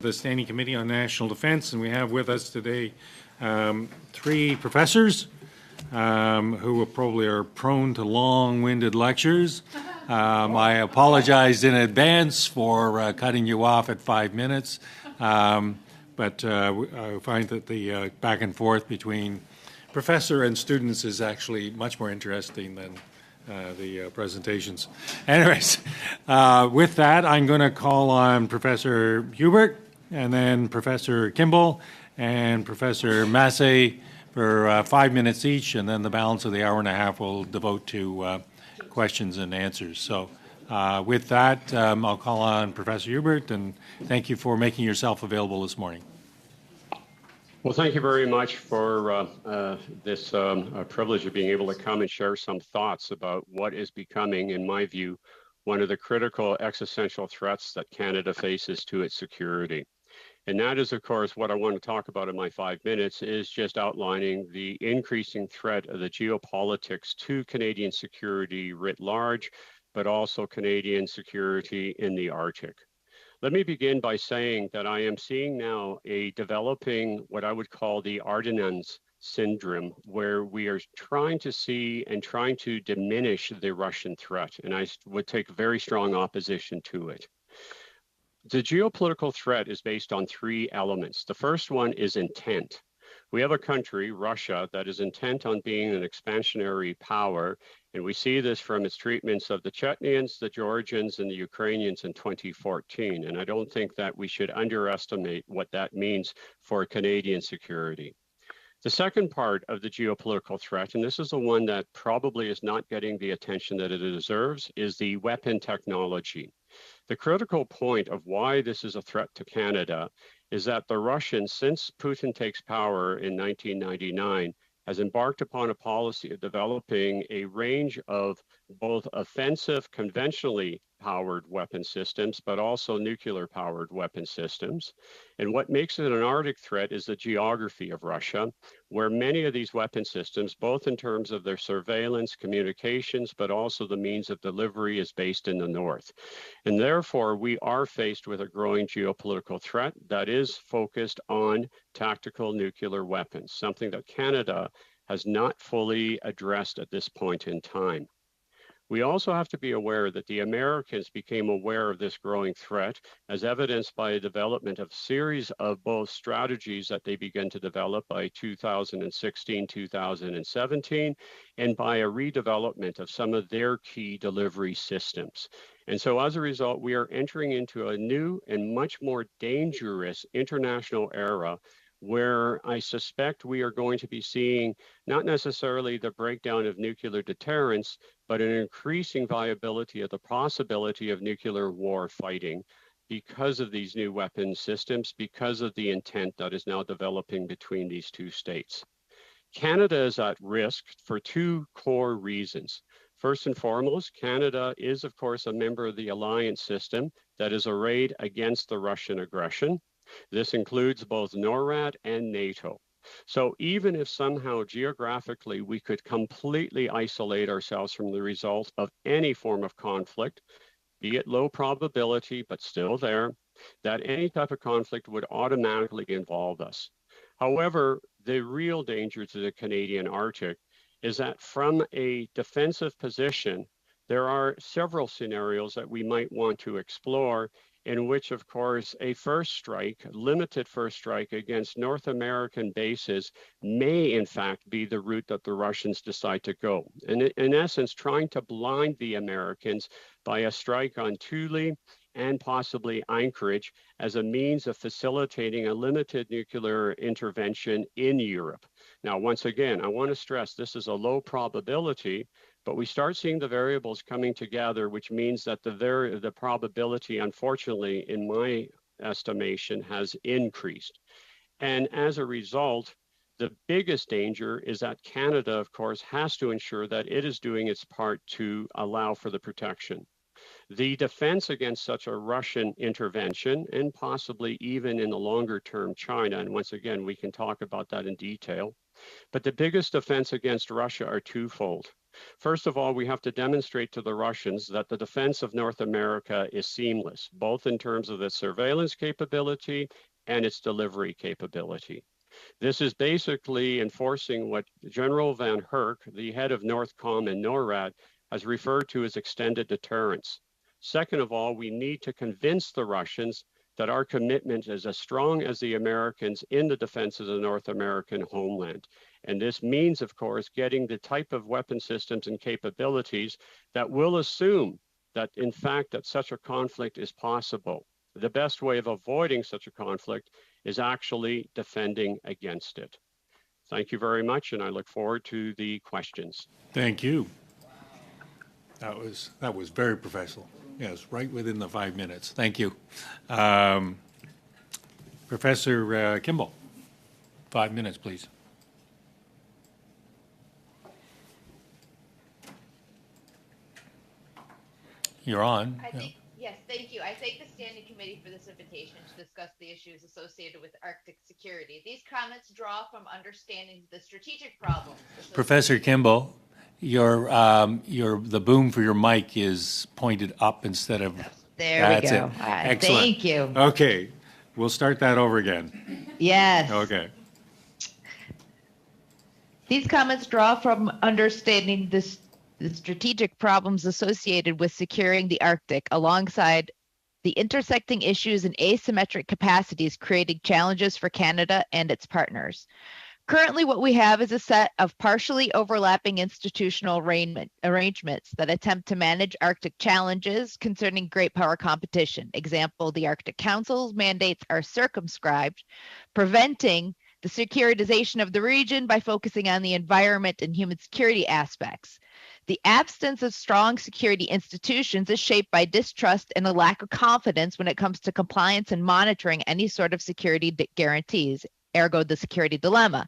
The Standing Committee on National Defense, and we have with us today three professors who probably are prone to long-winded lectures. I apologize in advance for cutting you off at 5 minutes, but I find that the back and forth between professor and students is actually much more interesting than the presentations. Anyways, with that, I'm going to call on Professor Hubert, and then Professor Kimball and Professor Massey for 5 minutes each, and then the balance of the hour and a half we'll devote to questions and answers. So with that, I'll call on Professor Hubert, and thank you for making yourself available this morning. Well, thank you very much for this privilege of being able to come and share some thoughts about what is becoming, in my view, one of the critical existential threats that Canada faces to its security. And that is, of course, what I want to talk about in my 5 minutes is just outlining the increasing threat of the geopolitics to Canadian security writ large, but also Canadian security in the Arctic. Let me begin by saying that I am seeing now a developing what I would call the Ardennes syndrome, where we are trying to see and trying to diminish the Russian threat. And I would take very strong opposition to it. The geopolitical threat is based on three elements. The first one is intent. We have a country, Russia, that is intent on being an expansionary power, and we see this from its treatments of the Chechens, the Georgians, and the Ukrainians in 2014. And I don't think that we should underestimate what that means for Canadian security. The second part of the geopolitical threat, and this is the one that probably is not getting the attention that it deserves, is the weapon technology. The critical point of why this is a threat to Canada is that the Russians, since Putin takes power in 1999, has embarked upon a policy of developing a range of both offensive, conventionally powered weapon systems, but also nuclear powered weapon systems. And what makes it an Arctic threat is the geography of Russia, where many of these weapon systems, both in terms of their surveillance, communications, but also the means of delivery, is based in the north. And therefore, we are faced with a growing geopolitical threat that is focused on tactical nuclear weapons, something that Canada has not fully addressed at this point in time. We also have to be aware that the Americans became aware of this growing threat, as evidenced by a development of a series of both strategies that they began to develop by 2016, 2017, and by a redevelopment of some of their key delivery systems. And so as a result, we are entering into a new and much more dangerous international era where I suspect we are going to be seeing not necessarily the breakdown of nuclear deterrence, but an increasing viability of the possibility of nuclear war fighting because of these new weapon systems, because of the intent that is now developing between these two states. Canada is at risk for two core reasons. First and foremost, Canada is, of course, a member of the alliance system that is arrayed against the Russian aggression. This includes both NORAD and NATO. So even if somehow geographically we could completely isolate ourselves from the result of any form of conflict, be it low probability, but still there, that any type of conflict would automatically involve us. However, the real danger to the Canadian Arctic is that from a defensive position, there are several scenarios that we might want to explore in which, of course, a first strike, limited first strike against North American bases may, in fact, be the route that the Russians decide to go. And in essence, trying to blind the Americans by a strike on Thule and possibly Anchorage as a means of facilitating a limited nuclear intervention in Europe. Now, once again, I want to stress this is a low probability, but we start seeing the variables coming together, which means that the probability, unfortunately, in my estimation, has increased. And as a result, the biggest danger is that Canada, of course, has to ensure that it is doing its part to allow for the protection. The defense against such a Russian intervention, and possibly even in the longer term China, and once again, we can talk about that in detail, but the biggest defense against Russia are twofold. First of all, we have to demonstrate to the Russians that the defense of North America is seamless, both in terms of its surveillance capability and its delivery capability. This is basically enforcing what General Van Herk, the head of NORTHCOM and NORAD, has referred to as extended deterrence. Second of all, we need to convince the Russians that our commitment is as strong as the Americans in the defense of the North American homeland. And this means, of course, getting the type of weapon systems and capabilities that will assume that, in fact, that such a conflict is possible. The best way of avoiding such a conflict is actually defending against it. Thank you very much, and I look forward to the questions. Thank you. That was very professional. Yes, right within the 5 minutes. Thank you. Professor Kimball, 5 minutes, please. You're on. Yes, thank you. I thank the Standing Committee for this invitation to discuss the issues associated with Arctic security. These comments draw from understanding the strategic problems. Professor Kimball, the boom for your mic is pointed up instead of. There we go. Excellent. Thank you. Okay, we'll start that over again. Yes. Okay. These comments draw from understanding the strategic problems associated with securing the Arctic alongside the intersecting issues and asymmetric capacities creating challenges for Canada and its partners. Currently, what we have is a set of partially overlapping institutional arrangements that attempt to manage Arctic challenges concerning great power competition. Example, the Arctic Council's mandates are circumscribed, preventing the securitization of the region by focusing on the environment and human security aspects. The absence of strong security institutions is shaped by distrust and a lack of confidence when it comes to compliance and monitoring any sort of security guarantees, ergo the security dilemma.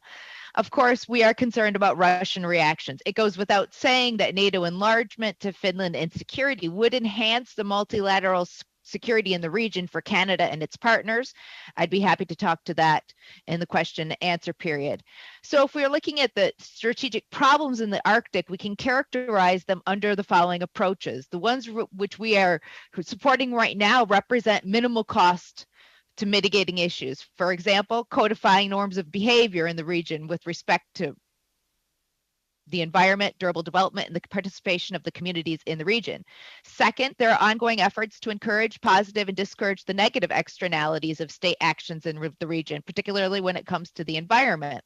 Of course, we are concerned about Russian reactions. It goes without saying that NATO enlargement to Finland and security would enhance the multilateral security in the region for Canada and its partners. I'd be happy to talk to that in the question and answer period. So if we're looking at the strategic problems in the Arctic, we can characterize them under the following approaches. The ones which we are supporting right now represent minimal cost to mitigating issues. For example, codifying norms of behavior in the region with respect to the environment, durable development, and the participation of the communities in the region. Second, there are ongoing efforts to encourage positive and discourage the negative externalities of state actions in the region, particularly when it comes to the environment.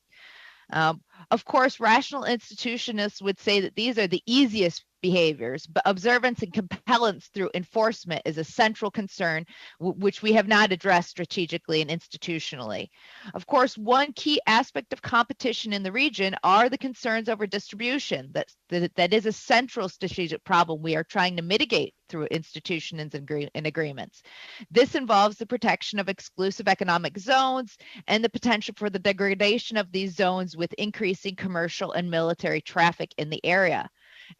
Of course, rational institutionists would say that these are the easiest behaviors, but observance and compellence through enforcement is a central concern, which we have not addressed strategically and institutionally. Of course, one key aspect of competition in the region are the concerns over distribution. That is a central strategic problem we are trying to mitigate through institutions and agreements. This involves the protection of exclusive economic zones and the potential for the degradation of these zones with increasing commercial and military traffic in the area.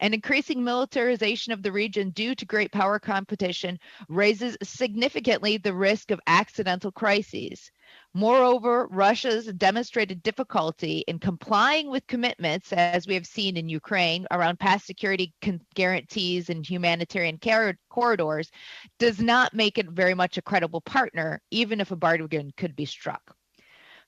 An increasing militarization of the region due to great power competition raises significantly the risk of accidental crises. Moreover, Russia's demonstrated difficulty in complying with commitments, as we have seen in Ukraine, around past security guarantees and humanitarian corridors, does not make it very much a credible partner, even if a bargain could be struck.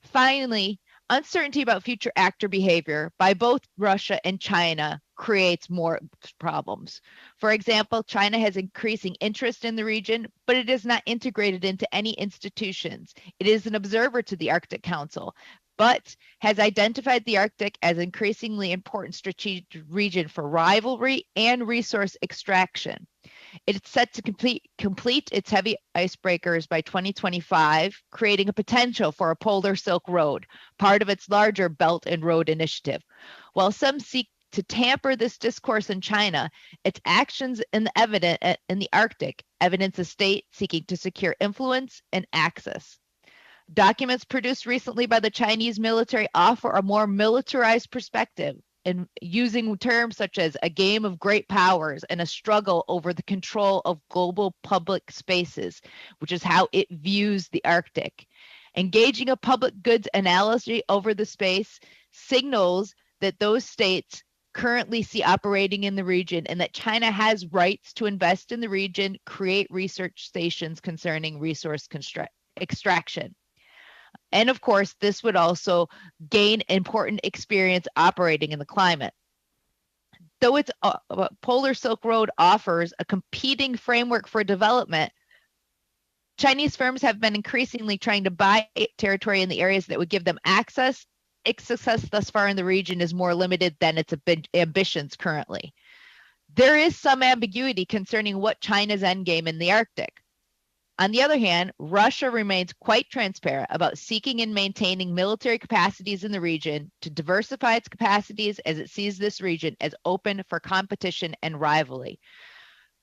Finally, uncertainty about future actor behavior by both Russia and China creates more problems. For example, China has increasing interest in the region, but it is not integrated into any institutions. It is an observer to the Arctic Council, but has identified the Arctic as an increasingly important strategic region for rivalry and resource extraction. It is set to complete its heavy icebreakers by 2025, creating a potential for a polar Silk Road, part of its larger Belt and Road Initiative. While some seek to tamper this discourse in China, its actions in the Arctic evidence a state seeking to secure influence and access. Documents produced recently by the Chinese military offer a more militarized perspective, in using terms such as a game of great powers and a struggle over the control of global public spaces, which is how it views the Arctic. Engaging a public goods analogy over the space signals that those states currently see operating in the region, and that China has rights to invest in the region, create research stations concerning resource extraction. And of course, this would also gain important experience operating in the climate. Though its Polar Silk Road offers a competing framework for development, Chinese firms have been increasingly trying to buy territory in the areas that would give them access. Its success thus far in the region is more limited than its ambitions currently. There is some ambiguity concerning what China's endgame in the Arctic. On the other hand, Russia remains quite transparent about seeking and maintaining military capacities in the region to diversify its capacities as it sees this region as open for competition and rivalry.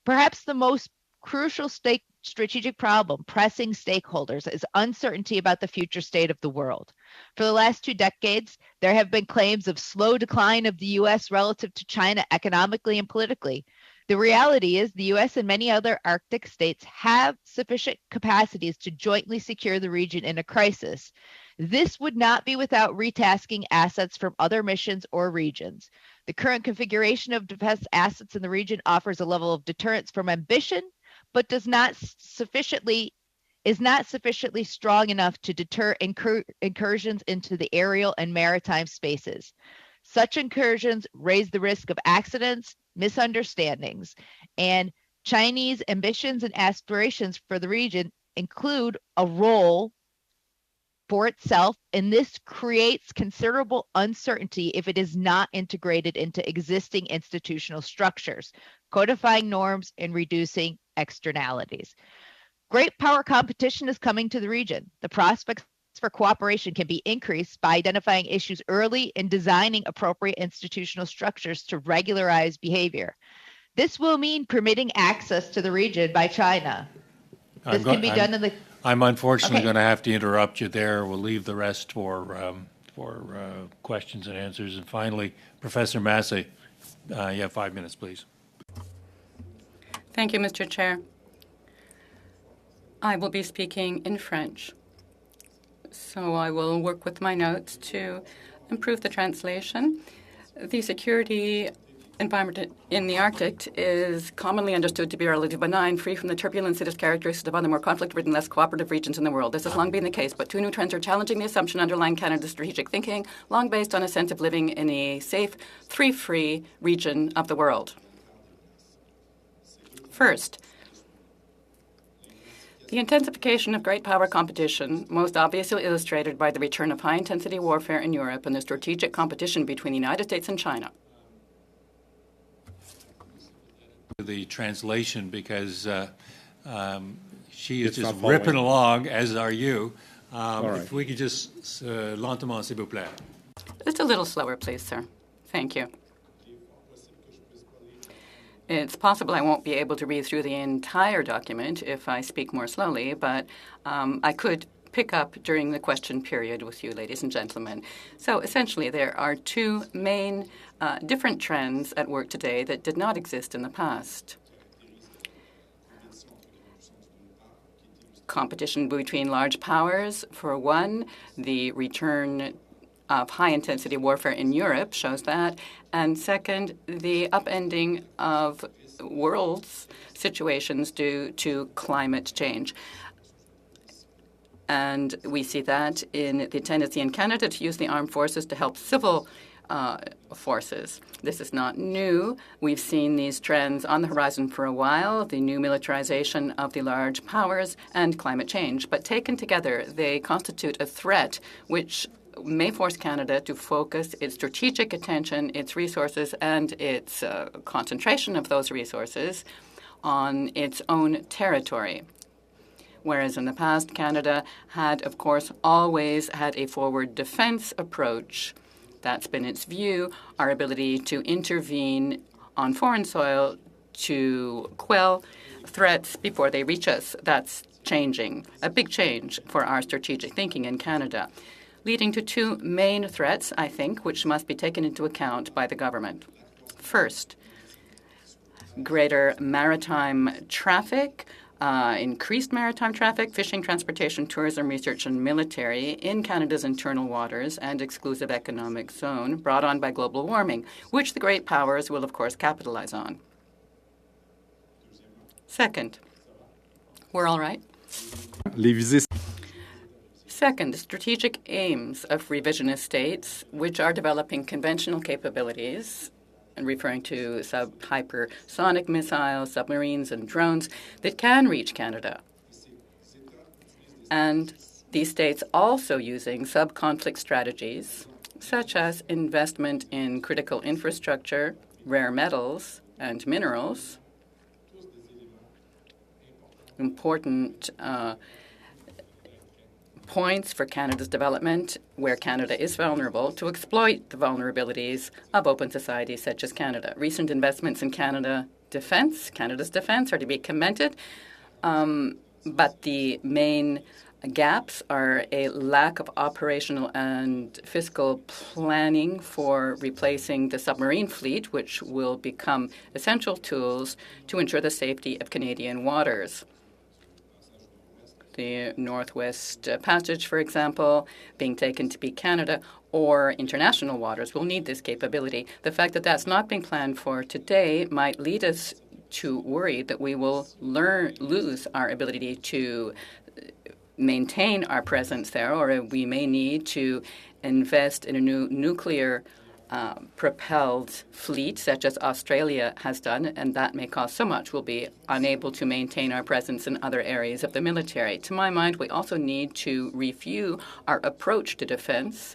Perhaps the most crucial strategic problem pressing stakeholders is uncertainty about the future state of the world. For the last 2 decades, there have been claims of slow decline of the U.S. relative to China economically and politically. The reality is the U.S. and many other Arctic states have sufficient capacities to jointly secure the region in a crisis. This would not be without retasking assets from other missions or regions. The current configuration of defense assets in the region offers a level of deterrence from ambition, but is not sufficiently strong enough to deter incursions into the aerial and maritime spaces. Such incursions raise the risk of accidents, misunderstandings, and Chinese ambitions and aspirations for the region include a role for itself, and this creates considerable uncertainty if it is not integrated into existing institutional structures, codifying norms and reducing externalities. Great power competition is coming to the region. The prospects for cooperation can be increased by identifying issues early and designing appropriate institutional structures to regularize behavior. This will mean permitting access to the region by China. This can be done in the... I'm unfortunately going to have to interrupt you there. We'll leave the rest for questions and answers. And finally, Professor Massey, you have 5 minutes, please. Thank you, Mr. Chair. I will be speaking in French, so I will work with my notes to improve the translation. The security environment in the Arctic is commonly understood to be relatively benign, free from the turbulence that is characteristic of other more conflict-ridden, less cooperative regions in the world. This has long been the case, but 2 new trends are challenging the assumption underlying Canada's strategic thinking, long based on a sense of living in a safe, free region of the world. First, the intensification of great power competition, most obviously illustrated by the return of high-intensity warfare in Europe and the strategic competition between the United States and China. The translation, because she is just ripping along, as are you. Right. If we could just lentement, s'il vous plaît. Just a little slower, please, sir. Thank you. It's possible I won't be able to read through the entire document if I speak more slowly, but I could pick up during the question period with you, ladies and gentlemen. So essentially, there are 2 main different trends at work today that did not exist in the past. Competition between large powers, for one, the return of high-intensity warfare in Europe shows that. And second, the upending of world's situations due to climate change. And we see that in the tendency in Canada to use the armed forces to help civil forces. This is not new. We've seen these trends on the horizon for a while, the new militarization of the large powers and climate change. But taken together, they constitute a threat which may force Canada to focus its strategic attention, its resources, and its concentration of those resources on its own territory. Whereas in the past, Canada had, of course, always had a forward defense approach. That's been its view, our ability to intervene on foreign soil to quell threats before they reach us. That's changing, a big change for our strategic thinking in Canada, leading to 2 main threats, I think, which must be taken into account by the government. First, greater maritime traffic increased maritime traffic, fishing, transportation, tourism, research, and military in Canada's internal waters and exclusive economic zone brought on by global warming, which the great powers will, of course, capitalize on. Second, we're all right. Second, the strategic aims of revisionist states, which are developing conventional capabilities, and referring to hypersonic missiles, submarines, and drones that can reach Canada. And these states also using sub-conflict strategies, such as investment in critical infrastructure, rare metals, and minerals, important points for Canada's development, where Canada is vulnerable, to exploit the vulnerabilities of open societies such as Canada. Recent investments in Canada's defense are to be commended, but the main gaps are a lack of operational and fiscal planning for replacing the submarine fleet, which will become essential tools to ensure the safety of Canadian waters. The Northwest Passage, for example, being taken to be Canada, or international waters will need this capability. The fact that that's not being planned for today might lead us to worry that we will lose our ability to maintain our presence there, or we may need to invest in a new nuclear propelled fleet, such as Australia has done, and that may cost so much we'll be unable to maintain our presence in other areas of the military. To my mind, we also need to review our approach to defense,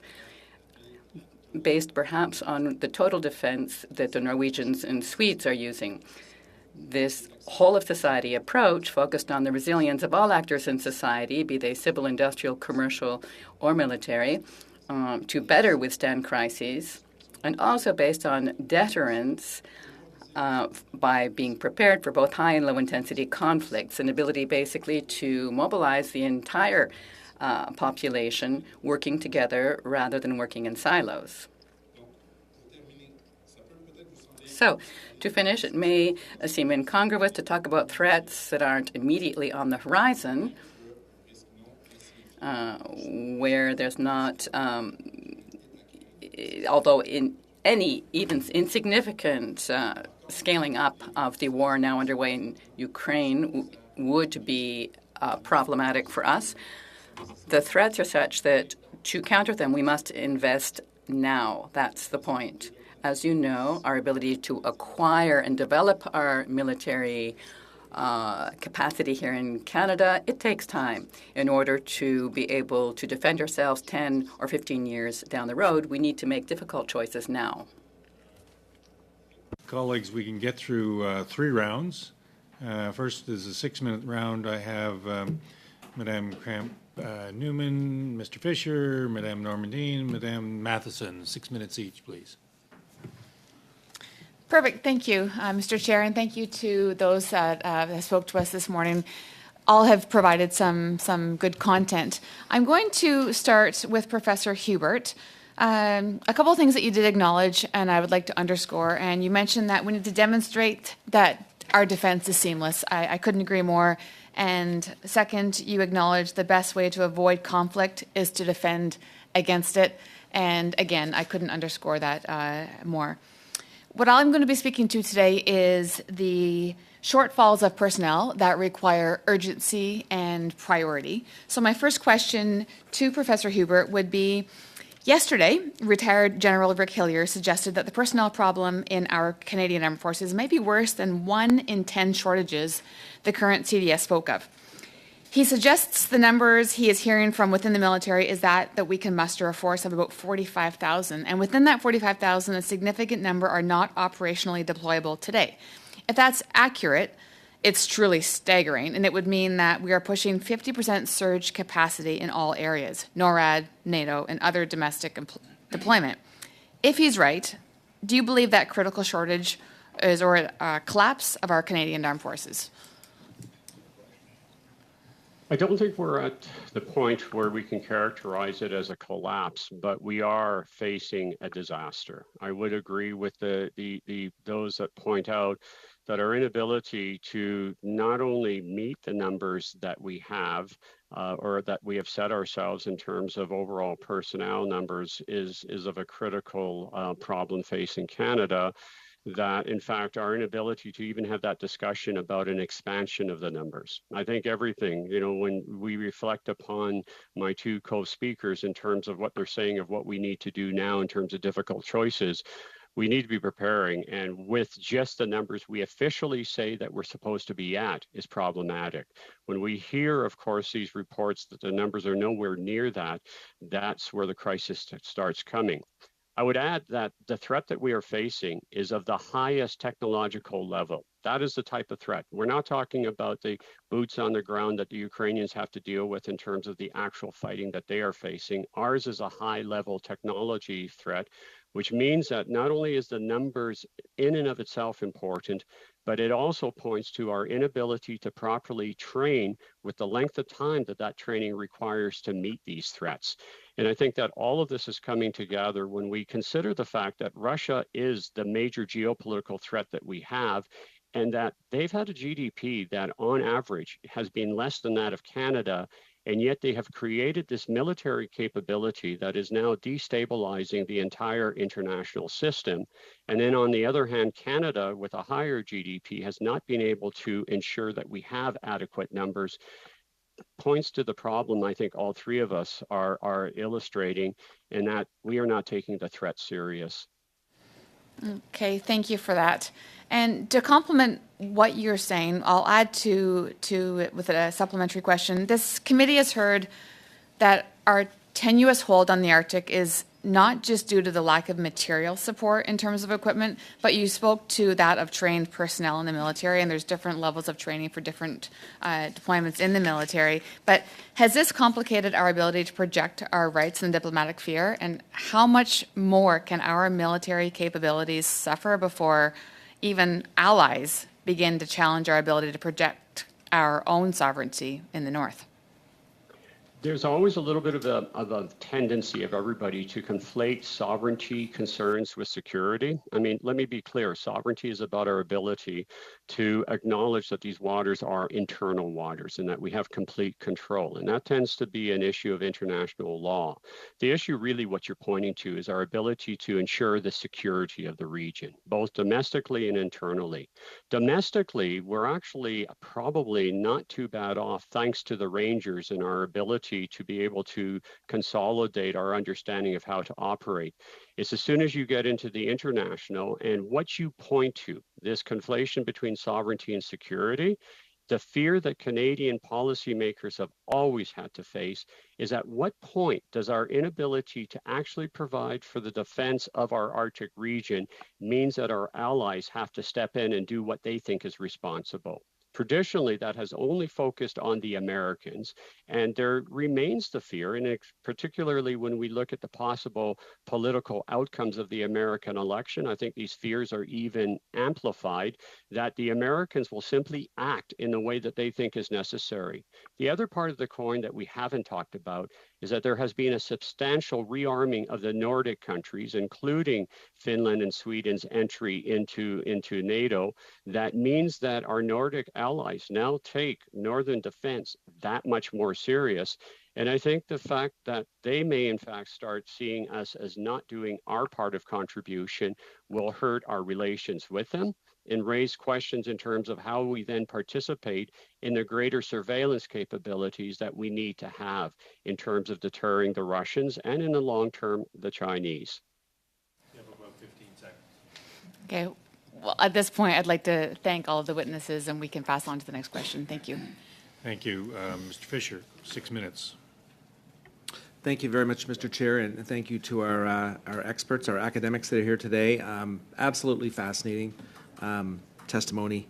based perhaps on the total defense that the Norwegians and Swedes are using. This whole-of-society approach focused on the resilience of all actors in society, be they civil, industrial, commercial, or military, to better withstand crises, and also based on deterrence by being prepared for both high and low-intensity conflicts, an ability basically to mobilize the entire population working together rather than working in silos. So, to finish, it may seem incongruous to talk about threats that aren't immediately on the horizon, where there's not, although in any even insignificant scaling up of the war now underway in Ukraine would be problematic for us. The threats are such that to counter them, we must invest now. That's the point. As you know, our ability to acquire and develop our military capacity here in Canada, it takes time. In order to be able to defend ourselves 10 or 15 years down the road, we need to make difficult choices now. Colleagues, we can get through 3 rounds. First is a 6-minute round. I have Madame Kramp-Newman, Mr. Fisher, Madame Normandine, Madame Matheson. 6 minutes each, please. Perfect. Thank you, Mr. Chair, and thank you to those that spoke to us this morning. All have provided some good content. I'm going to start with Professor Hubert. A couple of things that you did acknowledge, and I would like to underscore. And you mentioned that we need to demonstrate that our defense is seamless. I couldn't agree more. And second, you acknowledge the best way to avoid conflict is to defend against it. And again, I couldn't underscore that more. What I'm going to be speaking to today is the shortfalls of personnel that require urgency and priority. So my first question to Professor Hubert would be, yesterday, retired General Rick Hillier suggested that the personnel problem in our Canadian Armed Forces may be worse than 1 in 10 shortages the current CDS spoke of. He suggests the numbers he is hearing from within the military is that we can muster a force of about 45,000. And within that 45,000, a significant number are not operationally deployable today. If that's accurate, it's truly staggering. And it would mean that we are pushing 50% surge capacity in all areas, NORAD, NATO, and other domestic deployment. If he's right, do you believe that critical shortage is or a collapse of our Canadian Armed Forces? I don't think we're at the point where we can characterize it as a collapse, but we are facing a disaster. I would agree with those that point out that our inability to not only meet the numbers that we have or that we have set ourselves in terms of overall personnel numbers is of a critical problem facing Canada, that in fact our inability to even have that discussion about an expansion of the numbers. I think everything, when we reflect upon my two co-speakers in terms of what they're saying of what we need to do now in terms of difficult choices, we need to be preparing, and with just the numbers we officially say that we're supposed to be at is problematic. When we hear, of course, these reports that the numbers are nowhere near that, that's where the crisis starts coming. I would add that the threat that we are facing is of the highest technological level. That is the type of threat. We're not talking about the boots on the ground that the Ukrainians have to deal with in terms of the actual fighting that they are facing. Ours is a high-level technology threat, which means that not only is the numbers in and of itself important, but it also points to our inability to properly train with the length of time that that training requires to meet these threats. And I think that all of this is coming together when we consider the fact that Russia is the major geopolitical threat that we have, and that they've had a GDP that on average has been less than that of Canada, and yet they have created this military capability that is now destabilizing the entire international system. And then on the other hand, Canada, with a higher GDP, has not been able to ensure that we have adequate numbers. Points to the problem I think all three of us are illustrating, in that we are not taking the threat serious. Okay, thank you for that. And to complement what you're saying, I'll add to it with a supplementary question. This committee has heard that our tenuous hold on the Arctic is not just due to the lack of material support in terms of equipment, but you spoke to that of trained personnel in the military, and there's different levels of training for different deployments in the military. But has this complicated our ability to project our rights in diplomatic sphere? And how much more can our military capabilities suffer before even allies begin to challenge our ability to project our own sovereignty in the North? There's always a little bit of a tendency of everybody to conflate sovereignty concerns with security. I mean, let me be clear. Sovereignty is about our ability to acknowledge that these waters are internal waters and that we have complete control. And that tends to be an issue of international law. The issue really what you're pointing to is our ability to ensure the security of the region, both domestically and internally. Domestically, we're actually probably not too bad off thanks to the Rangers and our ability to be able to consolidate our understanding of how to operate. It's as soon as you get into the international and what you point to, this conflation between sovereignty and security, the fear that Canadian policymakers have always had to face is at what point does our inability to actually provide for the defense of our Arctic region means that our allies have to step in and do what they think is responsible. Traditionally, that has only focused on the Americans, and there remains the fear, and particularly when we look at the possible political outcomes of the American election, I think these fears are even amplified, that the Americans will simply act in the way that they think is necessary. The other part of the coin that we haven't talked about is that there has been a substantial rearming of the Nordic countries, including Finland and Sweden's entry into NATO. That means that our Nordic allies now take northern defense that much more serious. And I think the fact that they may in fact start seeing us as not doing our part of contribution will hurt our relations with them and raise questions in terms of how we then participate in the greater surveillance capabilities that we need to have in terms of deterring the Russians and in the long term, the Chinese. You have about 15 seconds. Okay. Well, at this point, I'd like to thank all of the witnesses, and we can pass on to the next question. Thank you. Thank you. Mr. Fisher, 6 minutes. Thank you very much, Mr. Chair, and thank you to our experts, our academics that are here today. Absolutely fascinating testimony.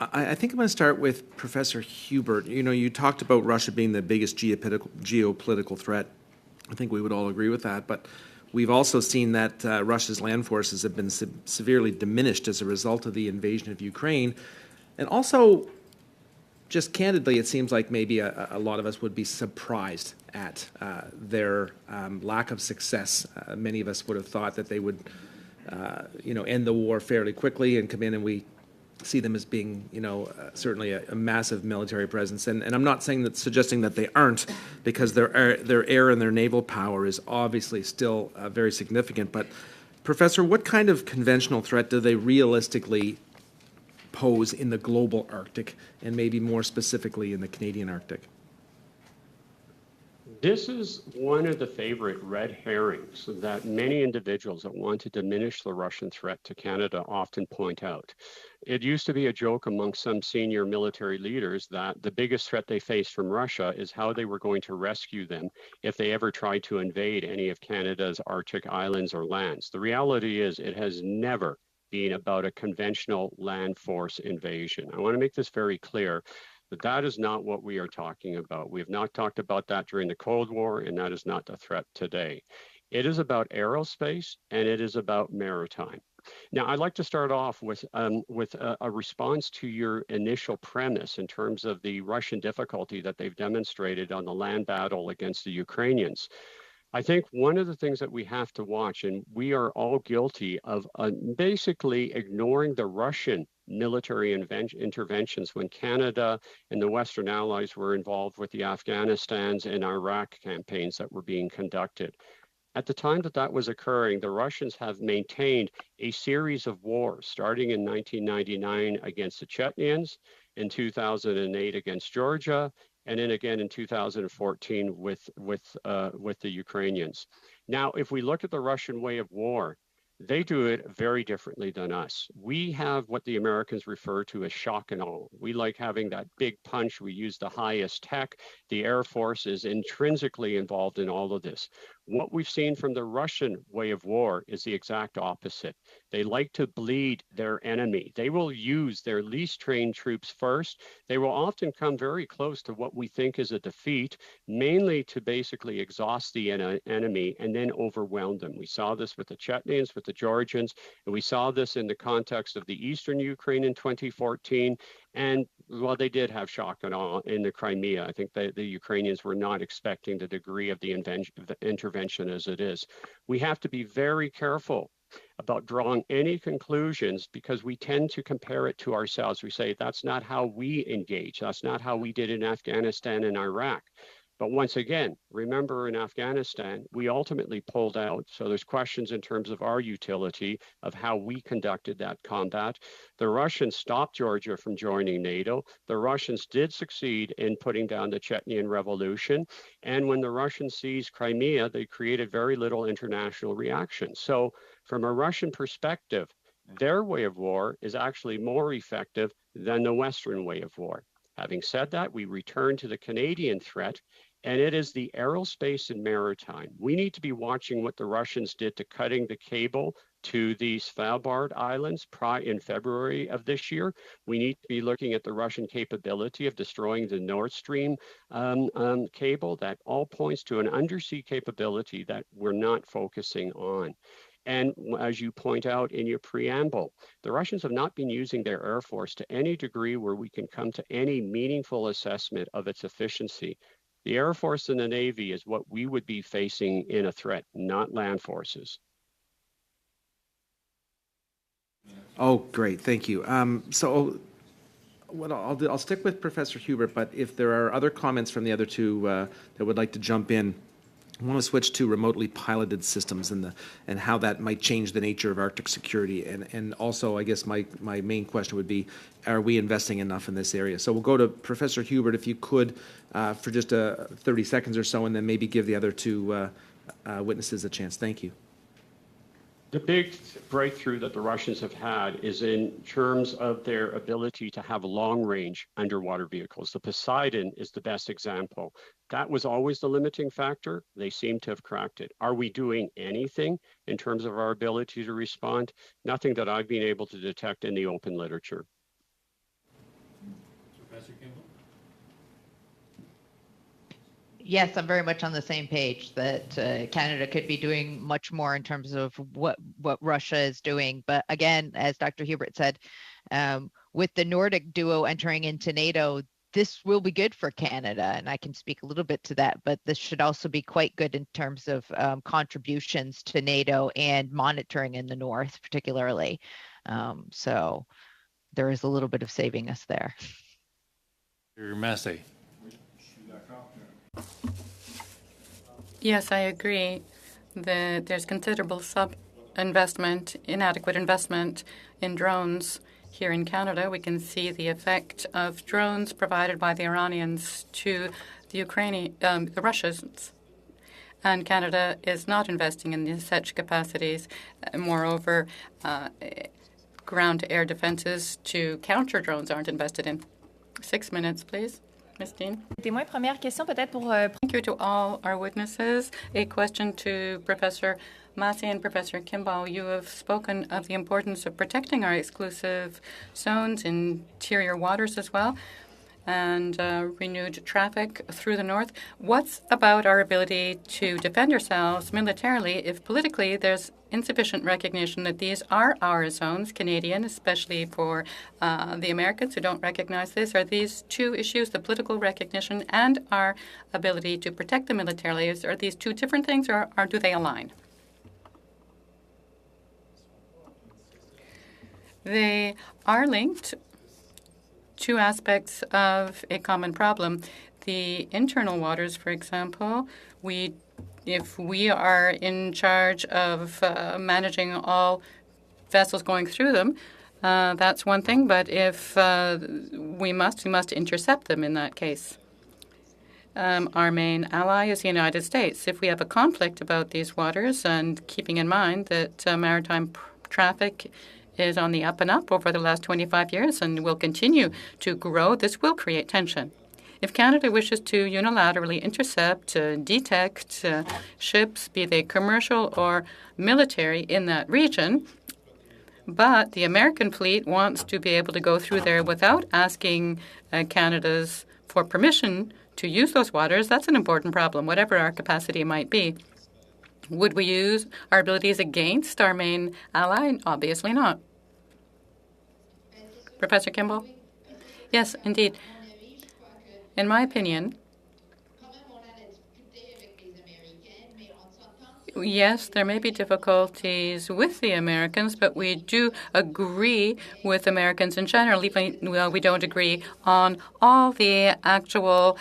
I think I'm going to start with Professor Hubert. You know, you talked about Russia being the biggest geopolitical threat. I think we would all agree with that, but we've also seen that Russia's land forces have been severely diminished as a result of the invasion of Ukraine. And also, just candidly, it seems like maybe a lot of us would be surprised at their lack of success. Many of us would have thought that they would, end the war fairly quickly and come in, and we see them as being, certainly a massive military presence. And I'm not suggesting that they aren't, because their air and their naval power is obviously still very significant. But, Professor, what kind of conventional threat do they realistically pose in the global Arctic, and maybe more specifically in the Canadian Arctic? This is one of the favorite red herrings that many individuals that want to diminish the Russian threat to Canada often point out. It used to be a joke among some senior military leaders that the biggest threat they faced from Russia is how they were going to rescue them if they ever tried to invade any of Canada's Arctic islands or lands. The reality is it has never been about a conventional land force invasion. I want to make this very clear. But that is not what we are talking about. We have not talked about that during the Cold War, and that is not the threat today. It is about aerospace, and it is about maritime. Now, I'd like to start off with a response to your initial premise in terms of the Russian difficulty that they've demonstrated on the land battle against the Ukrainians. I think one of the things that we have to watch, and we are all guilty of basically ignoring the Russian military interventions when Canada and the Western Allies were involved with the Afghanistan's and Iraq campaigns that were being conducted. At the time that that was occurring, the Russians have maintained a series of wars, starting in 1999 against the Chechens, in 2008 against Georgia, and then again in 2014 with the Ukrainians. Now, if we look at the Russian way of war, they do it very differently than us. We have what the Americans refer to as shock and awe. We like having that big punch. We use the highest tech. The Air Force is intrinsically involved in all of this. What we've seen from the Russian way of war is the exact opposite. They like to bleed their enemy. They will use their least trained troops first. They will often come very close to what we think is a defeat, mainly to basically exhaust the enemy and then overwhelm them. We saw this with the Chechens, with the Georgians, and we saw this in the context of the Eastern Ukraine in 2014. And well, they did have shock and awe in the Crimea. I think the Ukrainians were not expecting the degree of the intervention as it is. We have to be very careful about drawing any conclusions because we tend to compare it to ourselves. We say, that's not how we engage. That's not how we did in Afghanistan and Iraq. But once again, remember in Afghanistan, we ultimately pulled out. So there's questions in terms of our utility of how we conducted that combat. The Russians stopped Georgia from joining NATO. The Russians did succeed in putting down the Chechen Revolution. And when the Russians seized Crimea, they created very little international reaction. So from a Russian perspective, their way of war is actually more effective than the Western way of war. Having said that, we return to the Canadian threat, and it is the aerospace and maritime. We need to be watching what the Russians did to cutting the cable to the Svalbard Islands in February of this year. We need to be looking at the Russian capability of destroying the Nord Stream cable. That all points to an undersea capability that we're not focusing on. And as you point out in your preamble, the Russians have not been using their Air Force to any degree where we can come to any meaningful assessment of its efficiency. The Air Force and the Navy is what we would be facing in a threat, not land forces. Oh, great. Thank you. So what I'll stick with Professor Hubert, but if there are other comments from the other two that would like to jump in, I want to switch to remotely piloted systems and how that might change the nature of Arctic security. And also, I guess my main question would be, are we investing enough in this area? So we'll go to Professor Hubert, if you could, for just 30 seconds or so, and then maybe give the other two witnesses a chance. Thank you. The big breakthrough that the Russians have had is in terms of their ability to have long-range underwater vehicles. The Poseidon is the best example. That was always the limiting factor. They seem to have cracked it. Are we doing anything in terms of our ability to respond? Nothing that I've been able to detect in the open literature. Professor Kimball? Yes, I'm very much on the same page that Canada could be doing much more in terms of what Russia is doing. But again, as Dr. Hubert said, with the Nordic duo entering into NATO, this will be good for Canada. And I can speak a little bit to that, but this should also be quite good in terms of contributions to NATO and monitoring in the North, particularly. So there is a little bit of saving us there. You're messy. Yes, I agree that there's considerable inadequate investment in drones. Here in Canada, we can see the effect of drones provided by the Iranians to the Russians. And Canada is not investing in such capacities. Moreover, ground-to-air defenses to counter drones aren't invested in. 6 minutes, please. Ms. Dean. Thank you to all our witnesses. A question to Professor Massey and Professor Kimball. You have spoken of the importance of protecting our exclusive zones, interior waters as well, and renewed traffic through the north. What's about our ability to defend ourselves militarily if politically there's insufficient recognition that these are our zones, Canadian, especially for the Americans who don't recognize this? Are these two issues, the political recognition and our ability to protect them militarily, are these two different things, or do they align? They are linked. Two aspects of a common problem. The internal waters, for example, if we are in charge of managing all vessels going through them, that's one thing. But if we must intercept them in that case. Our main ally is the United States. If we have a conflict about these waters, and keeping in mind that maritime traffic is on the up and up over the last 25 years and will continue to grow, this will create tension. If Canada wishes to unilaterally intercept, detect ships, be they commercial or military, in that region, but the American fleet wants to be able to go through there without asking Canada's for permission to use those waters, that's an important problem, whatever our capacity might be. Would we use our abilities against our main ally? Obviously not. Professor Kimball? Yes, indeed. In my opinion, yes, there may be difficulties with the Americans, but we do agree with Americans in general, even though we don't agree on all the actual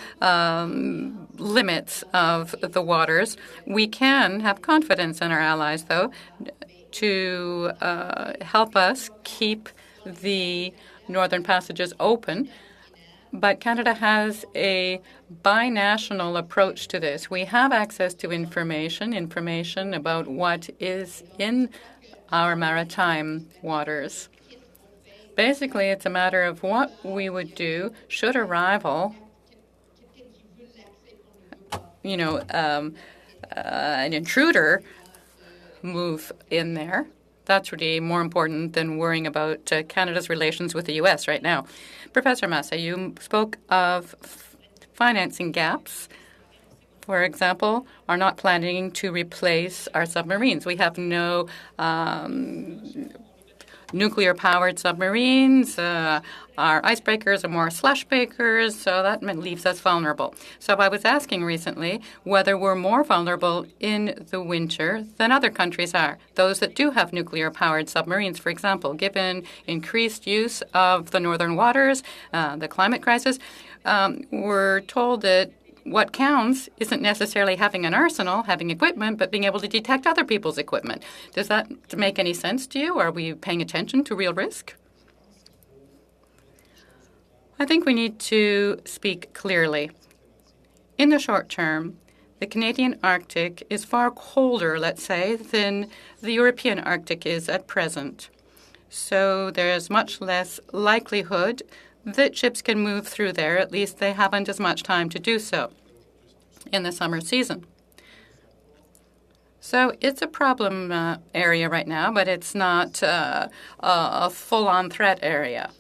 limits of the waters. We can have confidence in our allies, though, to help us keep the northern passages open. But Canada has a binational approach to this. We have access to information about what is in our maritime waters. Basically, it's a matter of what we would do should a rival, an intruder, move in there. That's really more important than worrying about Canada's relations with the U.S. right now. Professor Massa, you spoke of financing gaps. For example, are not planning to replace our submarines. We have no nuclear-powered submarines. Our icebreakers are more slush breakers, so that leaves us vulnerable. So I was asking recently whether we're more vulnerable in the winter than other countries are, those that do have nuclear-powered submarines, for example, given increased use of the northern waters, the climate crisis. We're told that what counts isn't necessarily having an arsenal, having equipment, but being able to detect other people's equipment. Does that make any sense to you? Are we paying attention to real risk? I think we need to speak clearly. In the short term, the Canadian Arctic is far colder, let's say, than the European Arctic is at present. So there's much less likelihood that ships can move through there. At least they haven't as much time to do so in the summer season. So it's a problem area right now, but it's not a full-on threat area.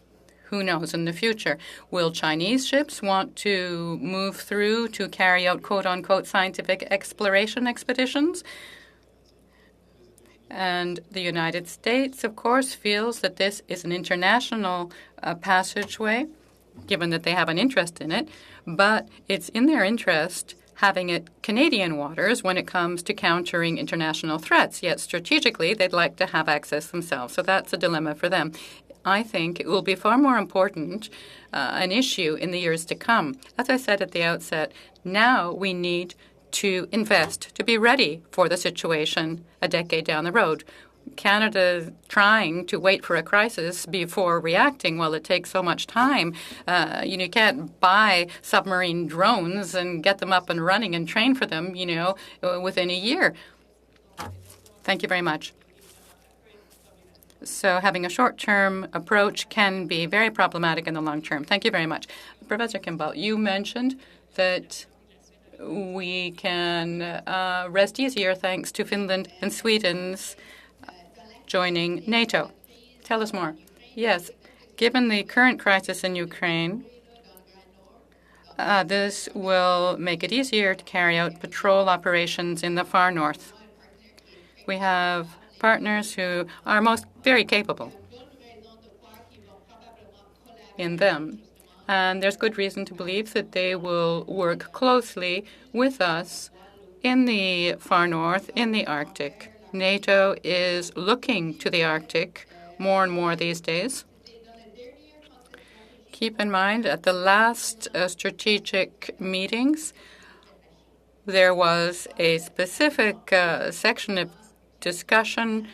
Who knows in the future? Will Chinese ships want to move through to carry out quote-unquote scientific exploration expeditions? And the United States, of course, feels that this is an international passageway, given that they have an interest in it, but it's in their interest having it Canadian waters when it comes to countering international threats, yet strategically they'd like to have access themselves. So that's a dilemma for them. I think it will be far more important, an issue in the years to come. As I said at the outset, now we need to invest to be ready for the situation a decade down the road. Canada trying to wait for a crisis before reacting, well, it takes so much time. You can't buy submarine drones and get them up and running and train for them, within a year. Thank you very much. So having a short-term approach can be very problematic in the long term. Thank you very much. Professor Kimball, you mentioned that we can rest easier thanks to Finland and Sweden's joining NATO. Tell us more. Yes, given the current crisis in Ukraine, this will make it easier to carry out patrol operations in the far north. We have partners who are very capable in them. And there's good reason to believe that they will work closely with us in the far north, in the Arctic. NATO is looking to the Arctic more and more these days. Keep in mind, at the last strategic meetings, there was a specific section of discussion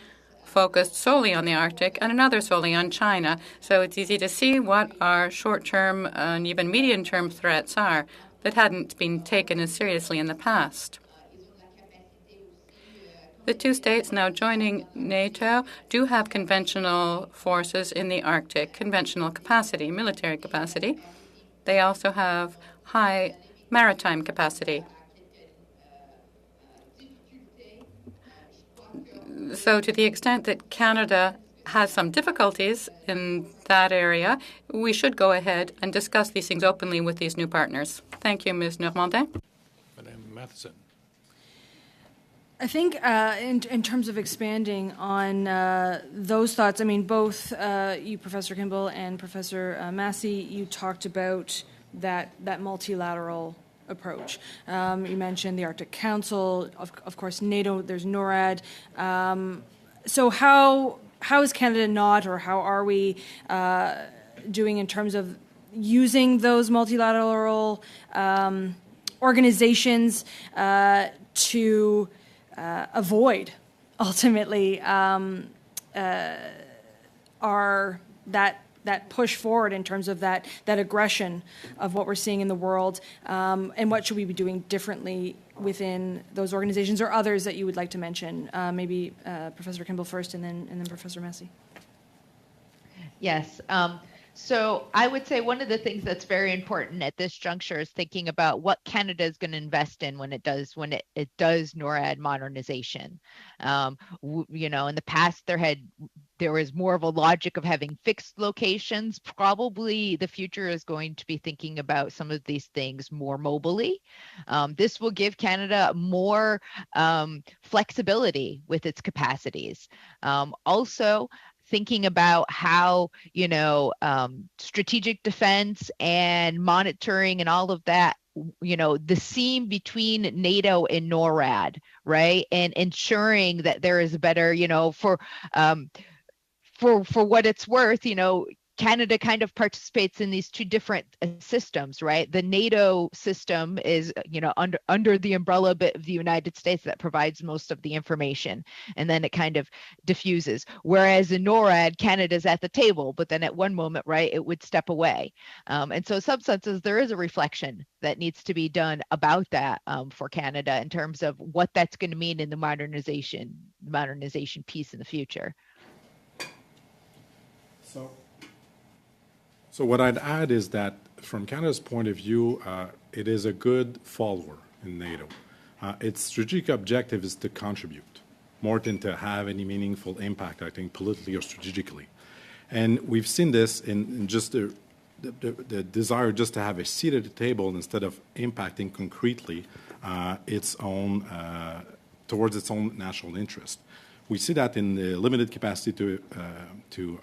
focused solely on the Arctic and another solely on China. So it's easy to see what our short-term and even medium-term threats are that hadn't been taken as seriously in the past. The two states now joining NATO do have conventional forces in the Arctic, conventional capacity, military capacity. They also have high maritime capacity. So to the extent that Canada has some difficulties in that area, we should go ahead and discuss these things openly with these new partners. Thank you, Ms. Normandin. Madame Matheson. I think in terms of expanding on those thoughts, I mean, both you, Professor Kimball, and Professor Massey, you talked about that multilateral approach. You mentioned the Arctic Council, of course, NATO, there's NORAD. So how is Canada not, or how are we doing in terms of using those multilateral organizations to avoid, ultimately, that push forward in terms of that aggression of what we're seeing in the world, and what should we be doing differently within those organizations, or others that you would like to mention? Maybe Professor Kimball first, and then Professor Massey. Yes. So I would say one of the things that's very important at this juncture is thinking about what Canada is going to invest in when it does NORAD modernization. In the past there was more of a logic of having fixed locations. Probably the future is going to be thinking about some of these things more mobily. This will give Canada more flexibility with its capacities. Also, thinking about how, strategic defense and monitoring and all of that, the seam between NATO and NORAD, right? And ensuring that there is a better, for what it's worth, Canada kind of participates in these two different systems, right? The NATO system is, under the umbrella of the United States that provides most of the information, and then it kind of diffuses. Whereas in NORAD, Canada's at the table, but then at one moment, right, it would step away. And so, in some senses, there is a reflection that needs to be done about that for Canada in terms of what that's going to mean in the modernization piece in the future. So what I'd add is that from Canada's point of view, it is a good follower in NATO. Its strategic objective is to contribute more than to have any meaningful impact, I think, politically or strategically. And we've seen this in just the desire just to have a seat at the table instead of impacting concretely its own towards its own national interest. We see that in the limited capacity to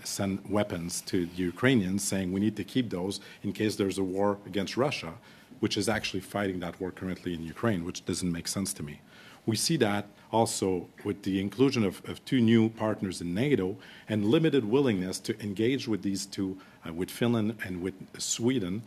send weapons to the Ukrainians, saying we need to keep those in case there's a war against Russia, which is actually fighting that war currently in Ukraine, which doesn't make sense to me. We see that also with the inclusion of two new partners in NATO and limited willingness to engage with these two, with Finland and with Sweden,